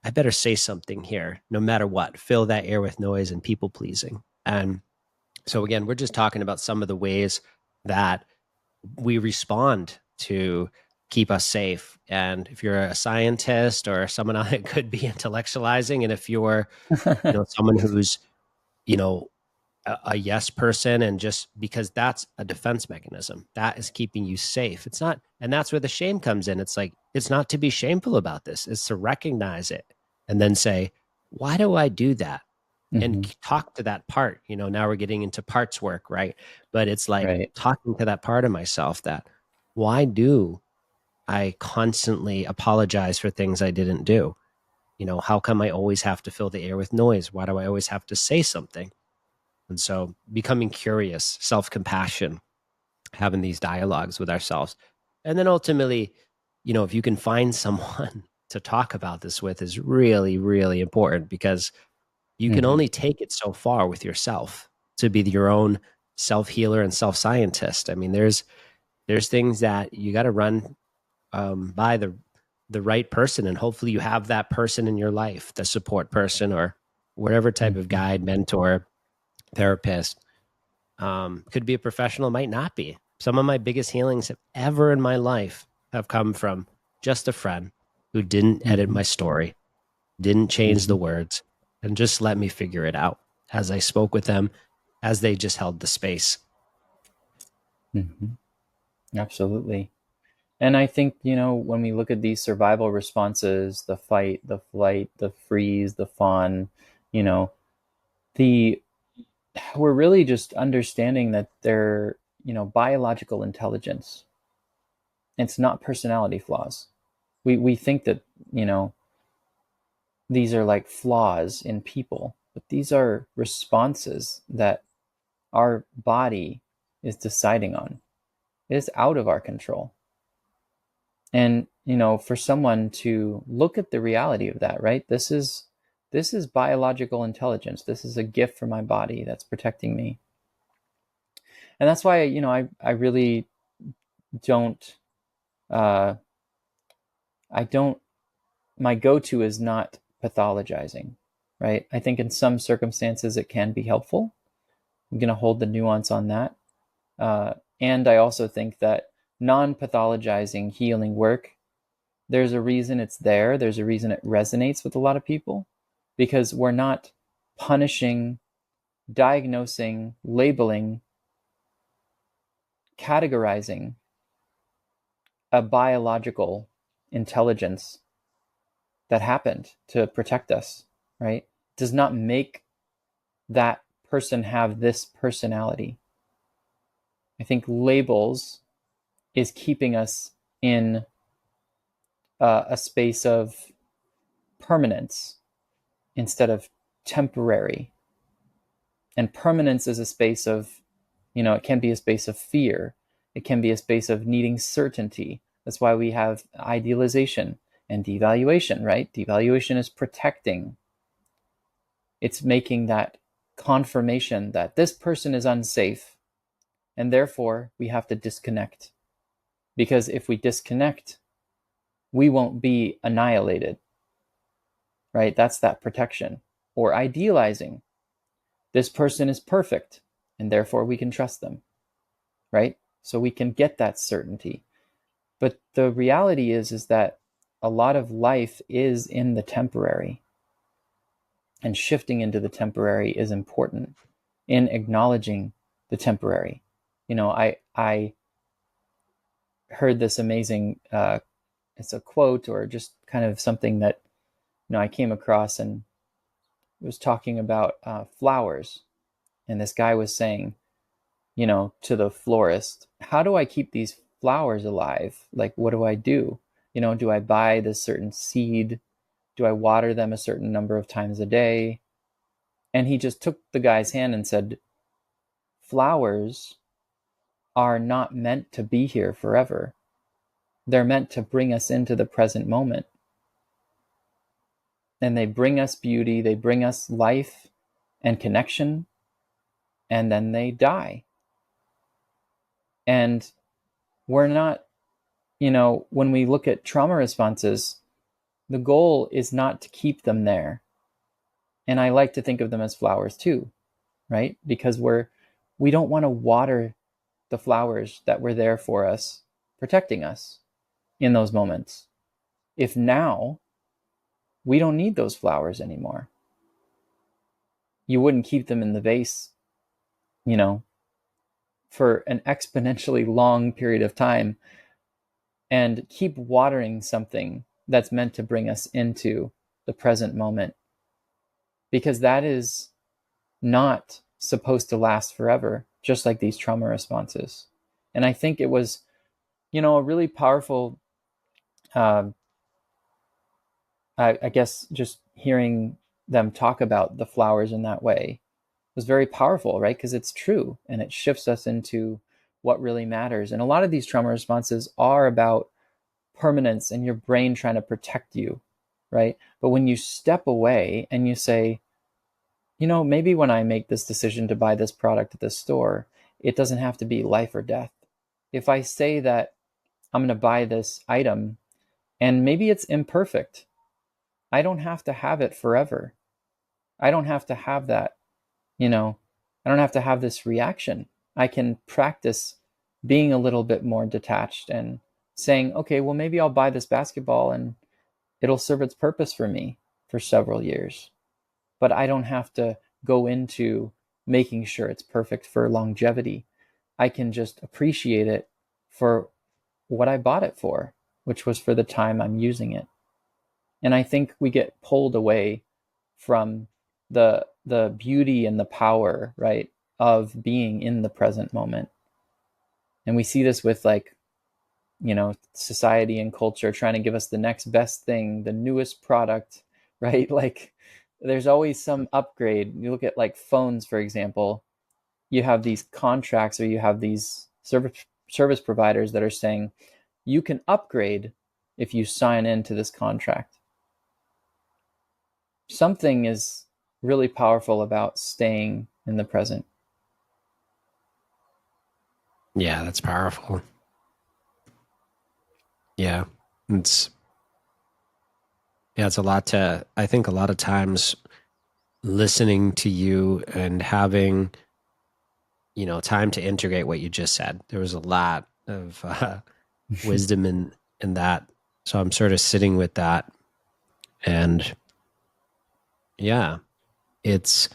I better say something here, no matter what, fill that air with noise and people pleasing. And so again, we're just talking about some of the ways that we respond to keep us safe. And if you're a scientist or someone that could be intellectualizing, and if you're, someone who's, you know, a yes person, and just because that's a defense mechanism that is keeping you safe. It's not, and that's where the shame comes in. It's like, it's not to be shameful about this, it's to recognize it and then say, why do I do that? And Mm-hmm. talk to that part. Now we're getting into parts work, right? But it's like Right. talking to that part of myself that, why do I constantly apologize for things I didn't do? How come I always have to fill the air with noise? Why do I always have to say something? And so becoming curious, self compassion, having these dialogues with ourselves. And then ultimately, if you can find someone to talk about this with is really, really important, because you can Mm-hmm. only take it so far with yourself to be your own self healer and self scientist. I mean, there's things that you got to run by the right person, and hopefully you have that person in your life, the support person or whatever type of Mm-hmm. guide, mentor, therapist. Could be a professional, might not be. Some of my biggest healings ever in my life have come from just a friend who didn't edit Mm-hmm. my story, didn't change Mm-hmm. the words, and just let me figure it out as I spoke with them, as they just held the space. Mm-hmm. Absolutely. And I think, when we look at these survival responses, the fight, the flight, the freeze, the fawn, you know, the we're really just understanding that they're, biological intelligence. It's not personality flaws. We think that, you know, these are like flaws in people, but these are responses that our body is deciding on. It is out of our control. And, for someone to look at the reality of that, right? This is biological intelligence. This is a gift from my body that's protecting me. And that's why, I really don't uh I don't my go-to is not pathologizing, right? I think in some circumstances it can be helpful. I'm going to hold the nuance on that. And I also think that non-pathologizing healing work, there's a reason it's there. There's a reason it resonates with a lot of people, because we're not punishing, diagnosing, labeling, categorizing a biological intelligence that happened to protect us, right? Does not make that person have this personality. I think labels is keeping us in a space of permanence instead of temporary. And permanence is a space of, it can be a space of fear. It can be a space of needing certainty. That's why we have idealization and devaluation, right? Devaluation is protecting. It's making that confirmation that this person is unsafe, and therefore we have to disconnect. Because if we disconnect, we won't be annihilated, right? That's that protection. Or idealizing. This person is perfect, and therefore we can trust them, right? So we can get that certainty. But the reality is that a lot of life is in the temporary, and shifting into the temporary is important in acknowledging the temporary. I heard this amazing it's a quote or just kind of something that I came across, and was talking about flowers, and this guy was saying, you know, to the florist, how do I keep these flowers alive? Like, what do I do? You know, do I buy this certain seed? Do I water them a certain number of times a day? And he just took the guy's hand and said, flowers are not meant to be here forever. They're meant to bring us into the present moment. And they bring us beauty, they bring us life and connection, and then they die. And we're not, you know, when we look at trauma responses, the goal is not to keep them there. And I like to think of them as flowers too, right? Because we don't want to water the flowers that were there for us, protecting us in those moments. If now we don't need those flowers anymore, you wouldn't keep them in the vase, you know, for an exponentially long period of time and keep watering something that's meant to bring us into the present moment, because that is not supposed to last forever, just like these trauma responses. And I think it was, you know, a really powerful, uh, I guess, just hearing them talk about the flowers in that way was very powerful, right? Because it's true and it shifts us into what really matters. And a lot of these trauma responses are about permanence and your brain trying to protect you, right? But when you step away and you say, you know, maybe when I make this decision to buy this product at this store, it doesn't have to be life or death. If I say that I'm going to buy this item and maybe it's imperfect, I don't have to have it forever. I don't have to have that, you know, I don't have to have this reaction. I can practice being a little bit more detached and saying, okay, well, maybe I'll buy this basketball and it'll serve its purpose for me for several years. But I don't have to go into making sure it's perfect for longevity. I can just appreciate it for what I bought it for, which was for the time I'm using it. And I think we get pulled away from the beauty and the power, right, of being in the present moment. And we see this with, like, you know, society and culture trying to give us the next best thing, the newest product, right? Like, there's always some upgrade. You look at, like, phones, for example, you have these contracts or you have these service providers that are saying you can upgrade if you sign into this contract. Something is really powerful about staying in the present. Yeah, that's powerful. Yeah. It's it's a lot to I think a lot of times listening to you and having, you know, time to integrate what you just said. There was a lot of wisdom in that. So I'm sort of sitting with that. And yeah, it's,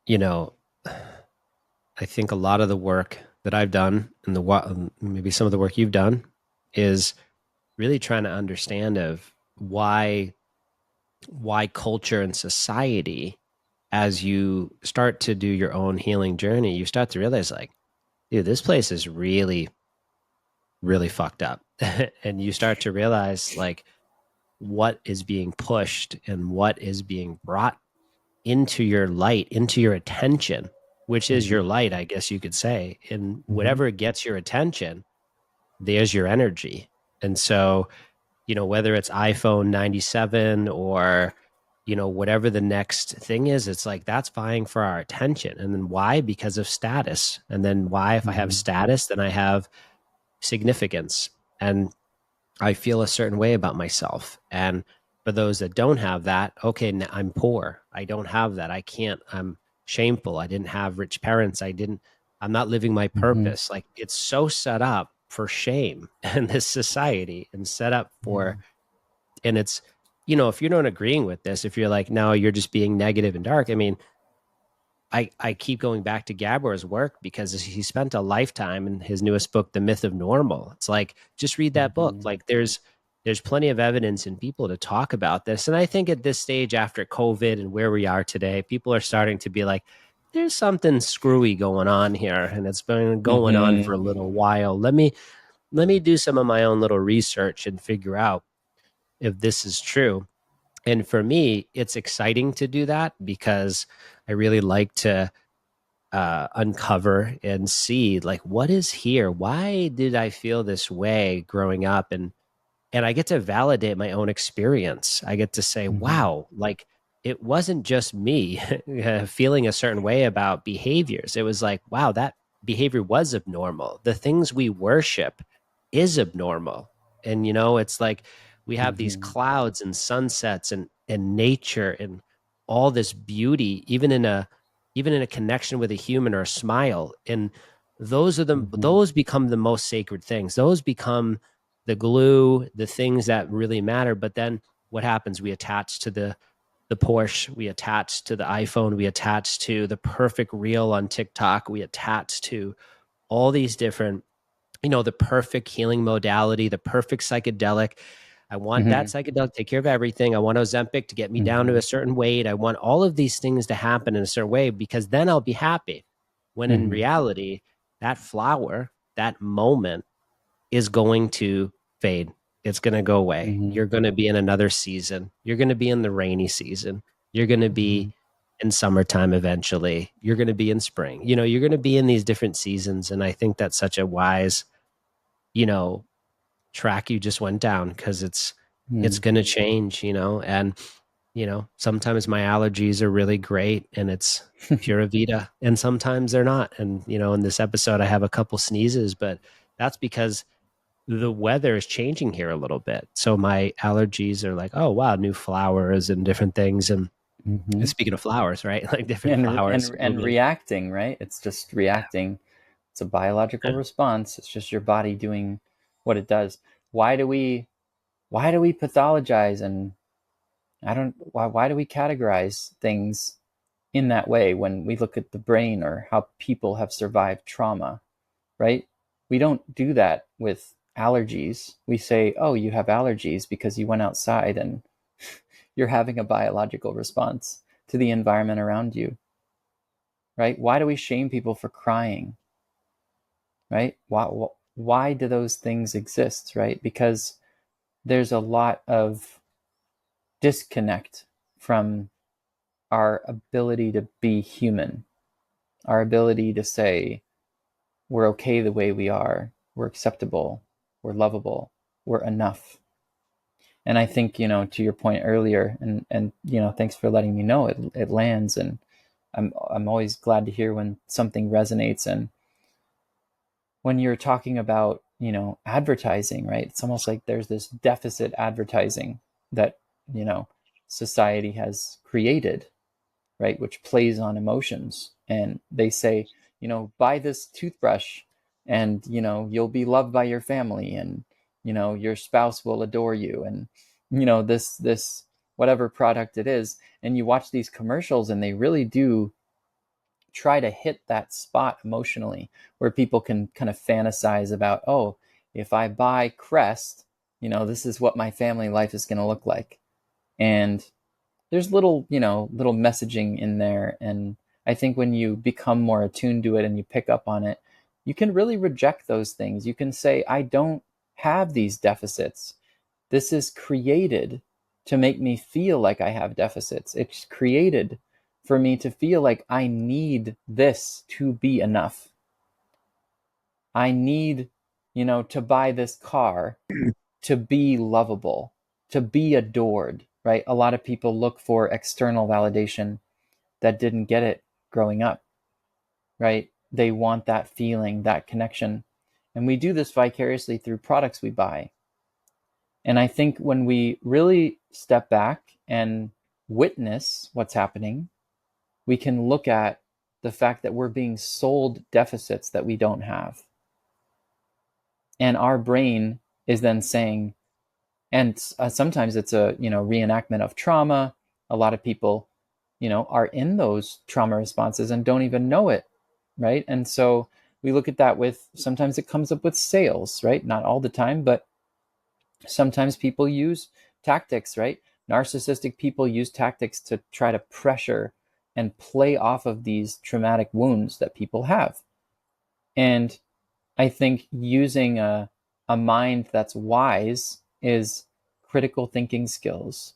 you know, I think a lot of the work that I've done and maybe some of the work you've done is really trying to understand of why culture and society, as you start to do your own healing journey, you start to realize, like, dude, this place is really, really fucked up. And you start to realize, like, what is being pushed and what is being brought into your light, into your attention, which is your Mm-hmm. light, I guess you could say. And Mm-hmm. whatever gets your attention, there's your energy. And so, you know, whether it's iPhone 97 or, you know, whatever the next thing is, it's like that's vying for our attention. And then why? Because of status. And then why? If I have Mm-hmm. status, then I have significance. And I feel a certain way about myself. And for those that don't have that, okay, I'm poor. I don't have that. I can't, I'm shameful. I didn't have rich parents. I'm not living my Mm-hmm. purpose. Like, it's so set up for shame in this society and set up for, and it's, you know, if you're not agreeing with this, if you're like, no, you're just being negative and dark. I mean, I keep going back to Gabor's work because he spent a lifetime in his newest book, The Myth of Normal. It's like, just read that book. Mm-hmm. Like, there's there's plenty of evidence in people to talk about this. And I think at this stage after COVID and where we are today, people are starting to be like, there's something screwy going on here, and it's been going on Mm-hmm. for a little while. Let me do some of my own little research and figure out if this is true. And for me, it's exciting to do that because I really like to uncover and see like what is here. Why did I feel this way growing up? And I get to validate my own experience. I get to say, Mm-hmm. wow, like it wasn't just me feeling a certain way about behaviors. It was like, wow, that behavior was abnormal. The things we worship is abnormal. And, it's like we have these Mm-hmm. clouds and sunsets and nature and all this beauty, even in a connection with a human or a smile. And Mm-hmm. those become the most sacred things. Those become the glue, the things that really matter. But then what happens? We attach to the Porsche, we attach to the iPhone, we attach to the perfect reel on TikTok, we attach to all these different, the perfect healing modality, the perfect psychedelic. I want that Mm-hmm. psychedelic to take care of everything. I want Ozempic to get me down to Mm-hmm. a certain weight. I want all of these things to happen in a certain way because then I'll be happy. When in Mm-hmm. reality, that flower, that moment is going to fade. It's going to go away. Mm-hmm. You're going to be in another season. You're going to be in the rainy season. You're going to be Mm-hmm. in summertime eventually. You're going to be in spring. You're going to be in these different seasons. And I think that's such a wise, you know, track you just went down because it's going to change, and sometimes my allergies are really great and it's pura vida and sometimes they're not. And in this episode I have a couple sneezes, but that's because the weather is changing here a little bit. So my allergies are like, oh wow, new flowers and different things. And Mm-hmm. speaking of flowers, right? Like different and flowers and and moving. reacting, right? It's just reacting. It's a biological Yeah. response. It's just your body doing what it does. Why do we pathologize, and I don't why do we categorize things in that way when we look at the brain or how people have survived trauma, right? We don't do that with allergies. We say, "Oh, you have allergies because you went outside and you're having a biological response to the environment around you." Right? Why do we shame people for crying? Right? Why do those things exist? Right? Because there's a lot of disconnect from our ability to be human, our ability to say we're okay the way we are, we're acceptable, we're lovable, we're enough. And I think, to your point earlier, and thanks for letting me know it lands, and I'm always glad to hear when something resonates. And when you're talking about, advertising, right? It's almost like there's this deficit advertising that, you know, society has created, right? Which plays on emotions. And they say, buy this toothbrush and, you'll be loved by your family, and, your spouse will adore you. And, this, whatever product it is. And you watch these commercials and they really do try to hit that spot emotionally where people can kind of fantasize about, oh, if I buy Crest, this is what my family life is going to look like. And there's little messaging in there. And I think when you become more attuned to it and you pick up on it, you can really reject those things. You can say, I don't have these deficits. This is created to make me feel like I have deficits. It's created for me to feel like I need this to be enough. I need, to buy this car to be lovable, to be adored, right? A lot of people look for external validation that didn't get it growing up, right? They want that feeling, that connection. And we do this vicariously through products we buy. And I think when we really step back and witness what's happening, we can look at the fact that we're being sold deficits that we don't have. And our brain is then saying, and sometimes it's a reenactment of trauma. A lot of people are in those trauma responses and don't even know it, right? And so we look at that with, sometimes it comes up with sales, right? Not all the time, but Sometimes people use tactics, right? Narcissistic people use tactics to try to pressure and play off of these traumatic wounds that people have. And I think using a mind that's wise is critical thinking skills.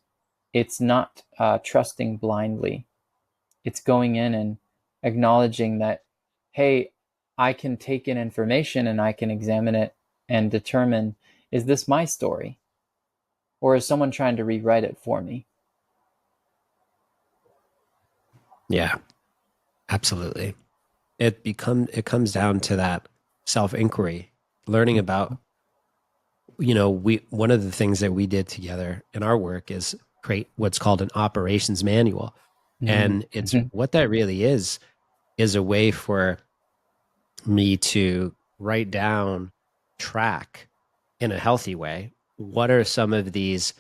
It's not trusting blindly. It's going in and acknowledging that, hey, I can take in information and I can examine it and determine, is this my story? Or is someone trying to rewrite it for me? Yeah, absolutely. It comes down to that self-inquiry, learning about, we one of the things that we did together in our work is create what's called an operations manual. And it's Mm-hmm. what that really is a way for me to write down, track in a healthy way, what are some of these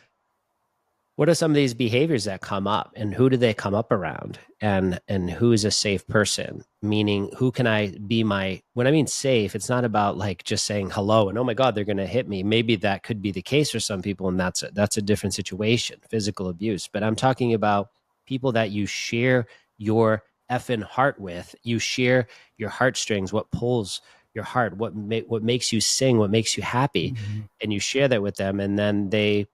behaviors that come up, and who do they come up around, and who is a safe person, meaning who can I be my, when I mean safe, it's not about like just saying hello and oh my god they're going to hit me. Maybe that could be the case for some people, and that's a different situation, physical abuse. But I'm talking about people that you share your effing heart with, you share your heartstrings, what pulls your heart, what makes you sing, what makes you happy, Mm-hmm. and you share that with them, and then they,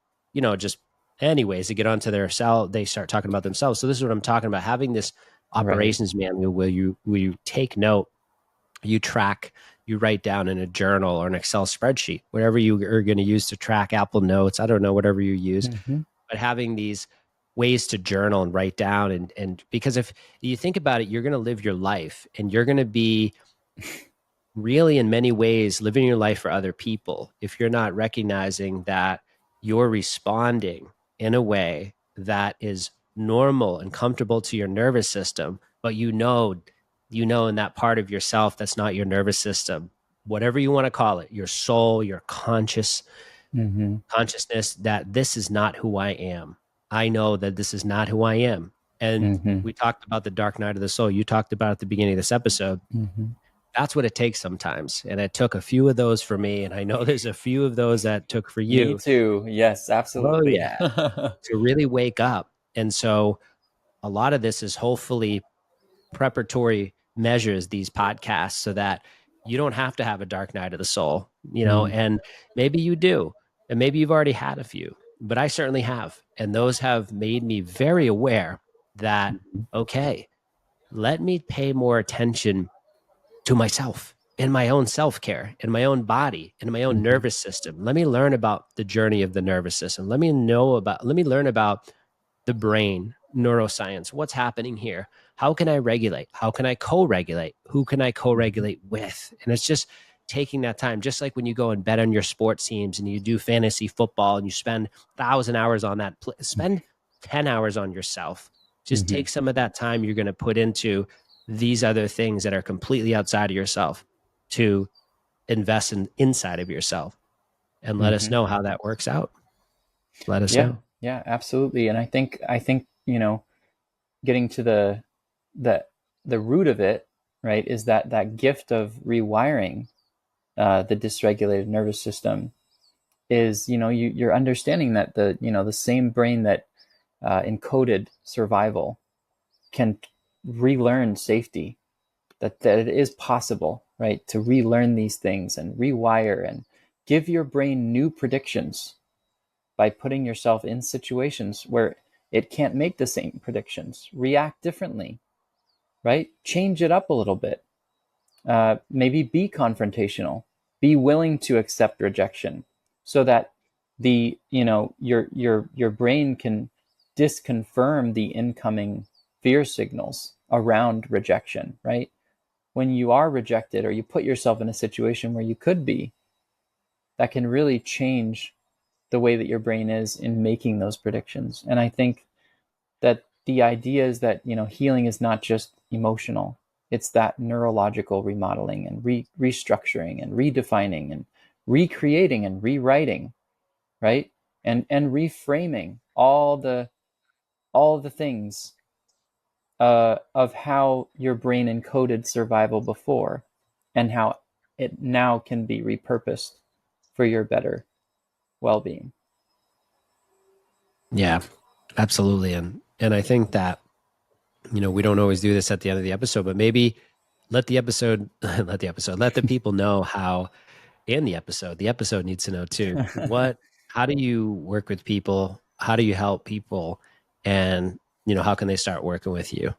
just anyways, they get onto their cell, they start talking about themselves. So this is what I'm talking about: having this Right. operations manual where you take note, you track, you write down in a journal or an Excel spreadsheet, whatever you are going to use to track, Apple Notes, I don't know, whatever you use, Mm-hmm. but having these ways to journal and write down, and because if you think about it, you're going to live your life, and you're going to be really in many ways living your life for other people if you're not recognizing that you're responding in a way that is normal and comfortable to your nervous system, but in that part of yourself that's not your nervous system, whatever you want to call it, your soul, your Mm-hmm. consciousness, that this is not who I am. I know that this is not who I am. And Mm-hmm. we talked about the dark night of the soul. You talked about at the beginning of this episode. Mm-hmm. That's what it takes sometimes. And it took a few of those for me. And I know there's a few of those that took for Me you. too. Yes, Oh, absolutely. yeah. To really wake up. And so a lot of this is hopefully preparatory measures, these podcasts, so that you don't have to have a dark night of the soul, Mm-hmm. and maybe you do. And maybe you've already had a few, but I certainly have. And those have made me very aware that, okay, let me pay more attention to myself in my own self-care, in my own body, in my own Mm-hmm. nervous system. Let me learn about the journey of the nervous system. Let me learn about the brain, neuroscience, what's happening here. How can I regulate? How can I co-regulate? Who can I Mm-hmm. co-regulate with? And it's just taking that time, just like when you go and bet on your sports teams and you do fantasy football and you spend 1,000 hours on that, spend 10 hours on yourself. Just Mm-hmm. take some of that time you're going to put into these other things that are completely outside of yourself to invest in inside of yourself, and let us Mm-hmm. know how that works out. Let us Yeah, know. yeah, absolutely. And I think, getting to the the root of it, right, is that gift of rewiring the dysregulated nervous system is, you're understanding that the same brain that encoded survival can relearn safety, that it is possible, right, to relearn these things and rewire and give your brain new predictions by putting yourself in situations where it can't make the same predictions, react differently, right? Change it up a little bit. Maybe be confrontational, be willing to accept rejection, so that your brain can disconfirm the incoming fear signals around rejection, right? When you are rejected or you put yourself in a situation where you could be, that can really change the way that your brain is in making those predictions. And I think that the idea is that healing is not just emotional, it's that neurological remodeling and restructuring and redefining and recreating and rewriting, right? And reframing all the things of how your brain encoded survival before, and how it now can be repurposed for your better. well-being. Yeah, absolutely. And I think that, we don't always do this at the end of the episode, but maybe let the episode let the people know how, and the episode needs to know too, how do you work with people? How do you help people? And, how can they start working with you?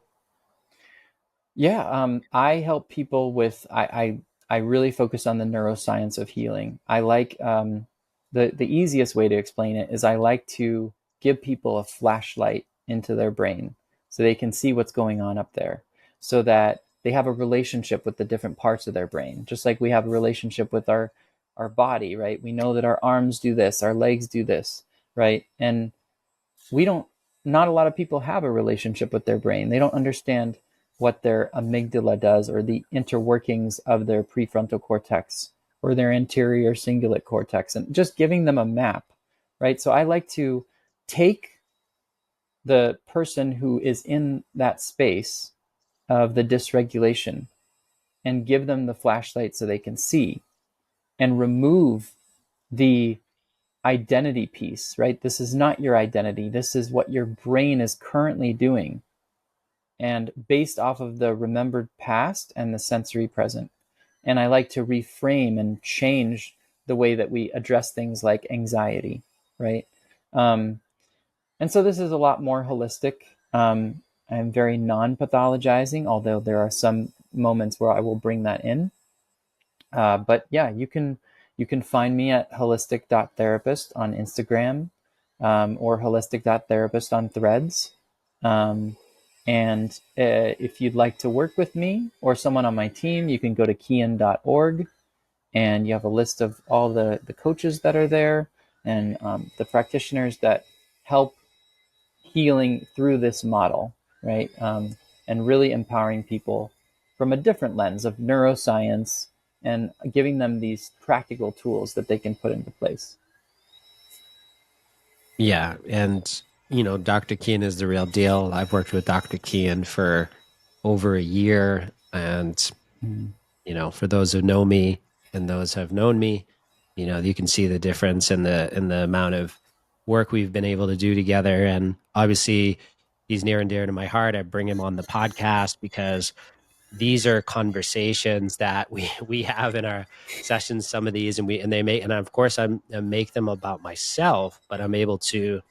Yeah, I help people with I really focus on the neuroscience of healing. I like the easiest way to explain it is I like to give people a flashlight into their brain so they can see what's going on up there, so that they have a relationship with the different parts of their brain, just like we have a relationship with our body, right? We know that our arms do this, our legs do this, right? And we don't not a lot of people have a relationship with their brain. They don't understand what their amygdala does, or the interworkings of their prefrontal cortex or their anterior cingulate cortex, and just giving them a map, right? So I like to take the person who is in that space of the dysregulation and give them the flashlight so they can see, and remove the identity piece, right? This is not your identity. This is what your brain is currently doing, and based off of the remembered past and the sensory present. And I like to reframe and change the way that we address things like anxiety, right? Um, and so this is a lot more holistic. I'm very non pathologizing, although there are some moments where I will bring that in. But yeah, you can find me at holistic.therapist on Instagram, or holistic.therapist on Threads. Um, and if you'd like to work with me or someone on my team, you can go to keean.org, and you have a list of all the coaches that are there, and the practitioners that help healing through this model, right? And really empowering people from a different lens of neuroscience, and giving them these practical tools that they can put into place. Yeah. And, Dr. Keean is the real deal. I've worked with Dr. Keean for over a year. And, Mm. for those who know me and those who have known me, you can see the difference in the amount of work we've been able to do together. And obviously, he's near and dear to my heart. I bring him on the podcast because these are conversations that we have in our sessions. Some of these, and they make, and of course, I make them about myself, but I'm able to.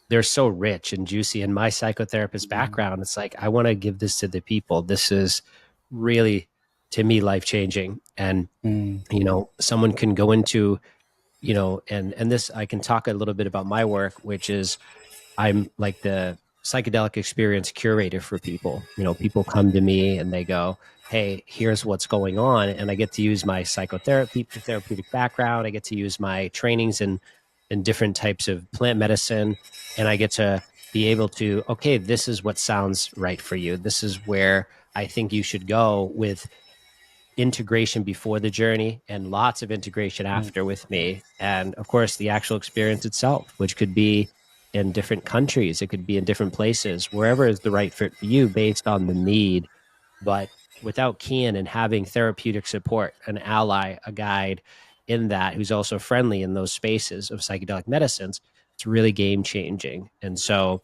They're so rich and juicy. In my psychotherapist Mm. background, it's like I want to give this to the people. This is really, to me, life changing. And Mm. someone can go into, and this, I can talk a little bit about my work, which is I'm like the psychedelic experience curator for people. People come to me and they go, "Hey, here's what's going on," and I get to use my psychotherapy therapeutic background. I get to use my trainings in different types of plant medicine, and I get to be able to, okay, this is what sounds right for you. This is where I think you should go with integration before the journey and lots of integration Mm. after with me. And of course, the actual experience itself, which could be in different countries, it could be in different places, wherever is the right fit for you based on the need. But without Keean and having therapeutic support, an ally, a guide in that who's also friendly in those spaces of psychedelic medicines, it's really game changing. And so,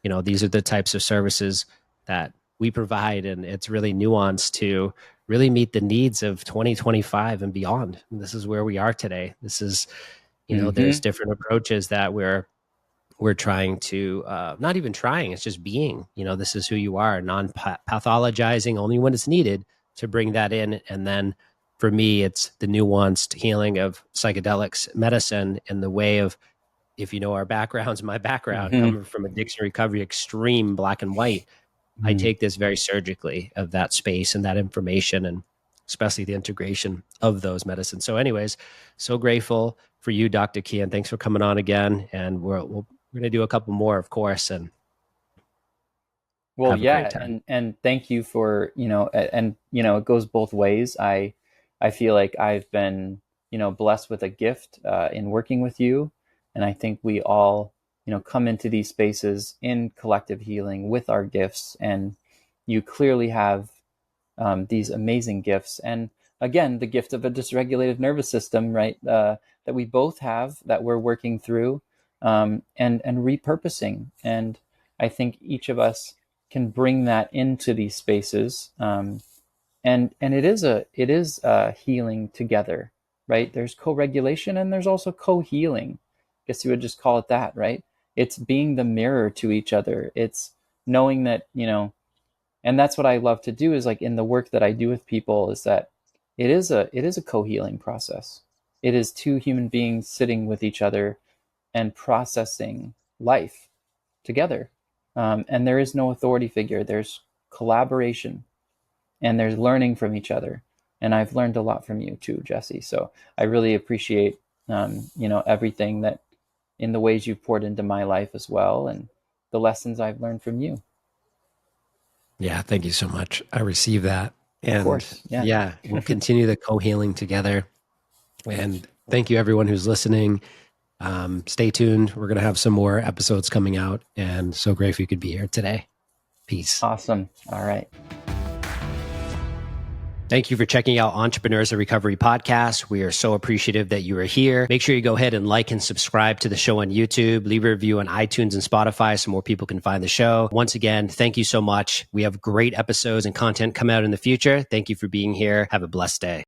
these are the types of services that we provide, and it's really nuanced to really meet the needs of 2025 and beyond. And this is where we are today. This is, there's Hmm. different approaches that we're trying to, not even trying, it's just being, this is who you are, non-pathologizing only when it's needed to bring that in. And then for me, it's the nuanced healing of psychedelics medicine in the way of, if you know our backgrounds, my background Hmm. coming from addiction recovery, extreme black and white, I Mm. take this very surgically of that space and that information, and especially the integration of those medicines. So, anyways, so grateful for you, Dr. Keean. Thanks for coming on again. And we're going to do a couple more, of course, and Well, have a great yeah, time. and thank you for, and it goes both ways. I feel like I've been, blessed with a gift in working with you, and I think we all, come into these spaces in collective healing with our gifts, and you clearly have these amazing gifts. And again, the gift of a dysregulated nervous system, right? That we both have, that we're working through, and repurposing. And I think each of us can bring that into these spaces, and it is healing together, right? There's co-regulation and there's also co-healing. I guess you would just call it that, right? It's being the mirror to each other. It's knowing that, and that's what I love to do, is like in the work that I do with people, is that it is a co-healing process. It is two human beings sitting with each other and processing life together. And there is no authority figure. There's collaboration, and there's learning from each other. And I've learned a lot from you too, Jesse. So I really appreciate, everything that, in the ways you've poured into my life as well, and the lessons I've learned from you. Yeah, thank you so much. I receive that. And of course, yeah, we'll continue the co-healing together. And thank you, everyone who's listening. Stay tuned. We're going to have some more episodes coming out, and so grateful you could be here today. Peace. Awesome. All right. Thank you for checking out Entrepreneurs in Recovery podcast. We are so appreciative that you are here. Make sure you go ahead and like and subscribe to the show on YouTube. Leave a review on iTunes and Spotify so more people can find the show. Once again, thank you so much. We have great episodes and content come out in the future. Thank you for being here. Have a blessed day.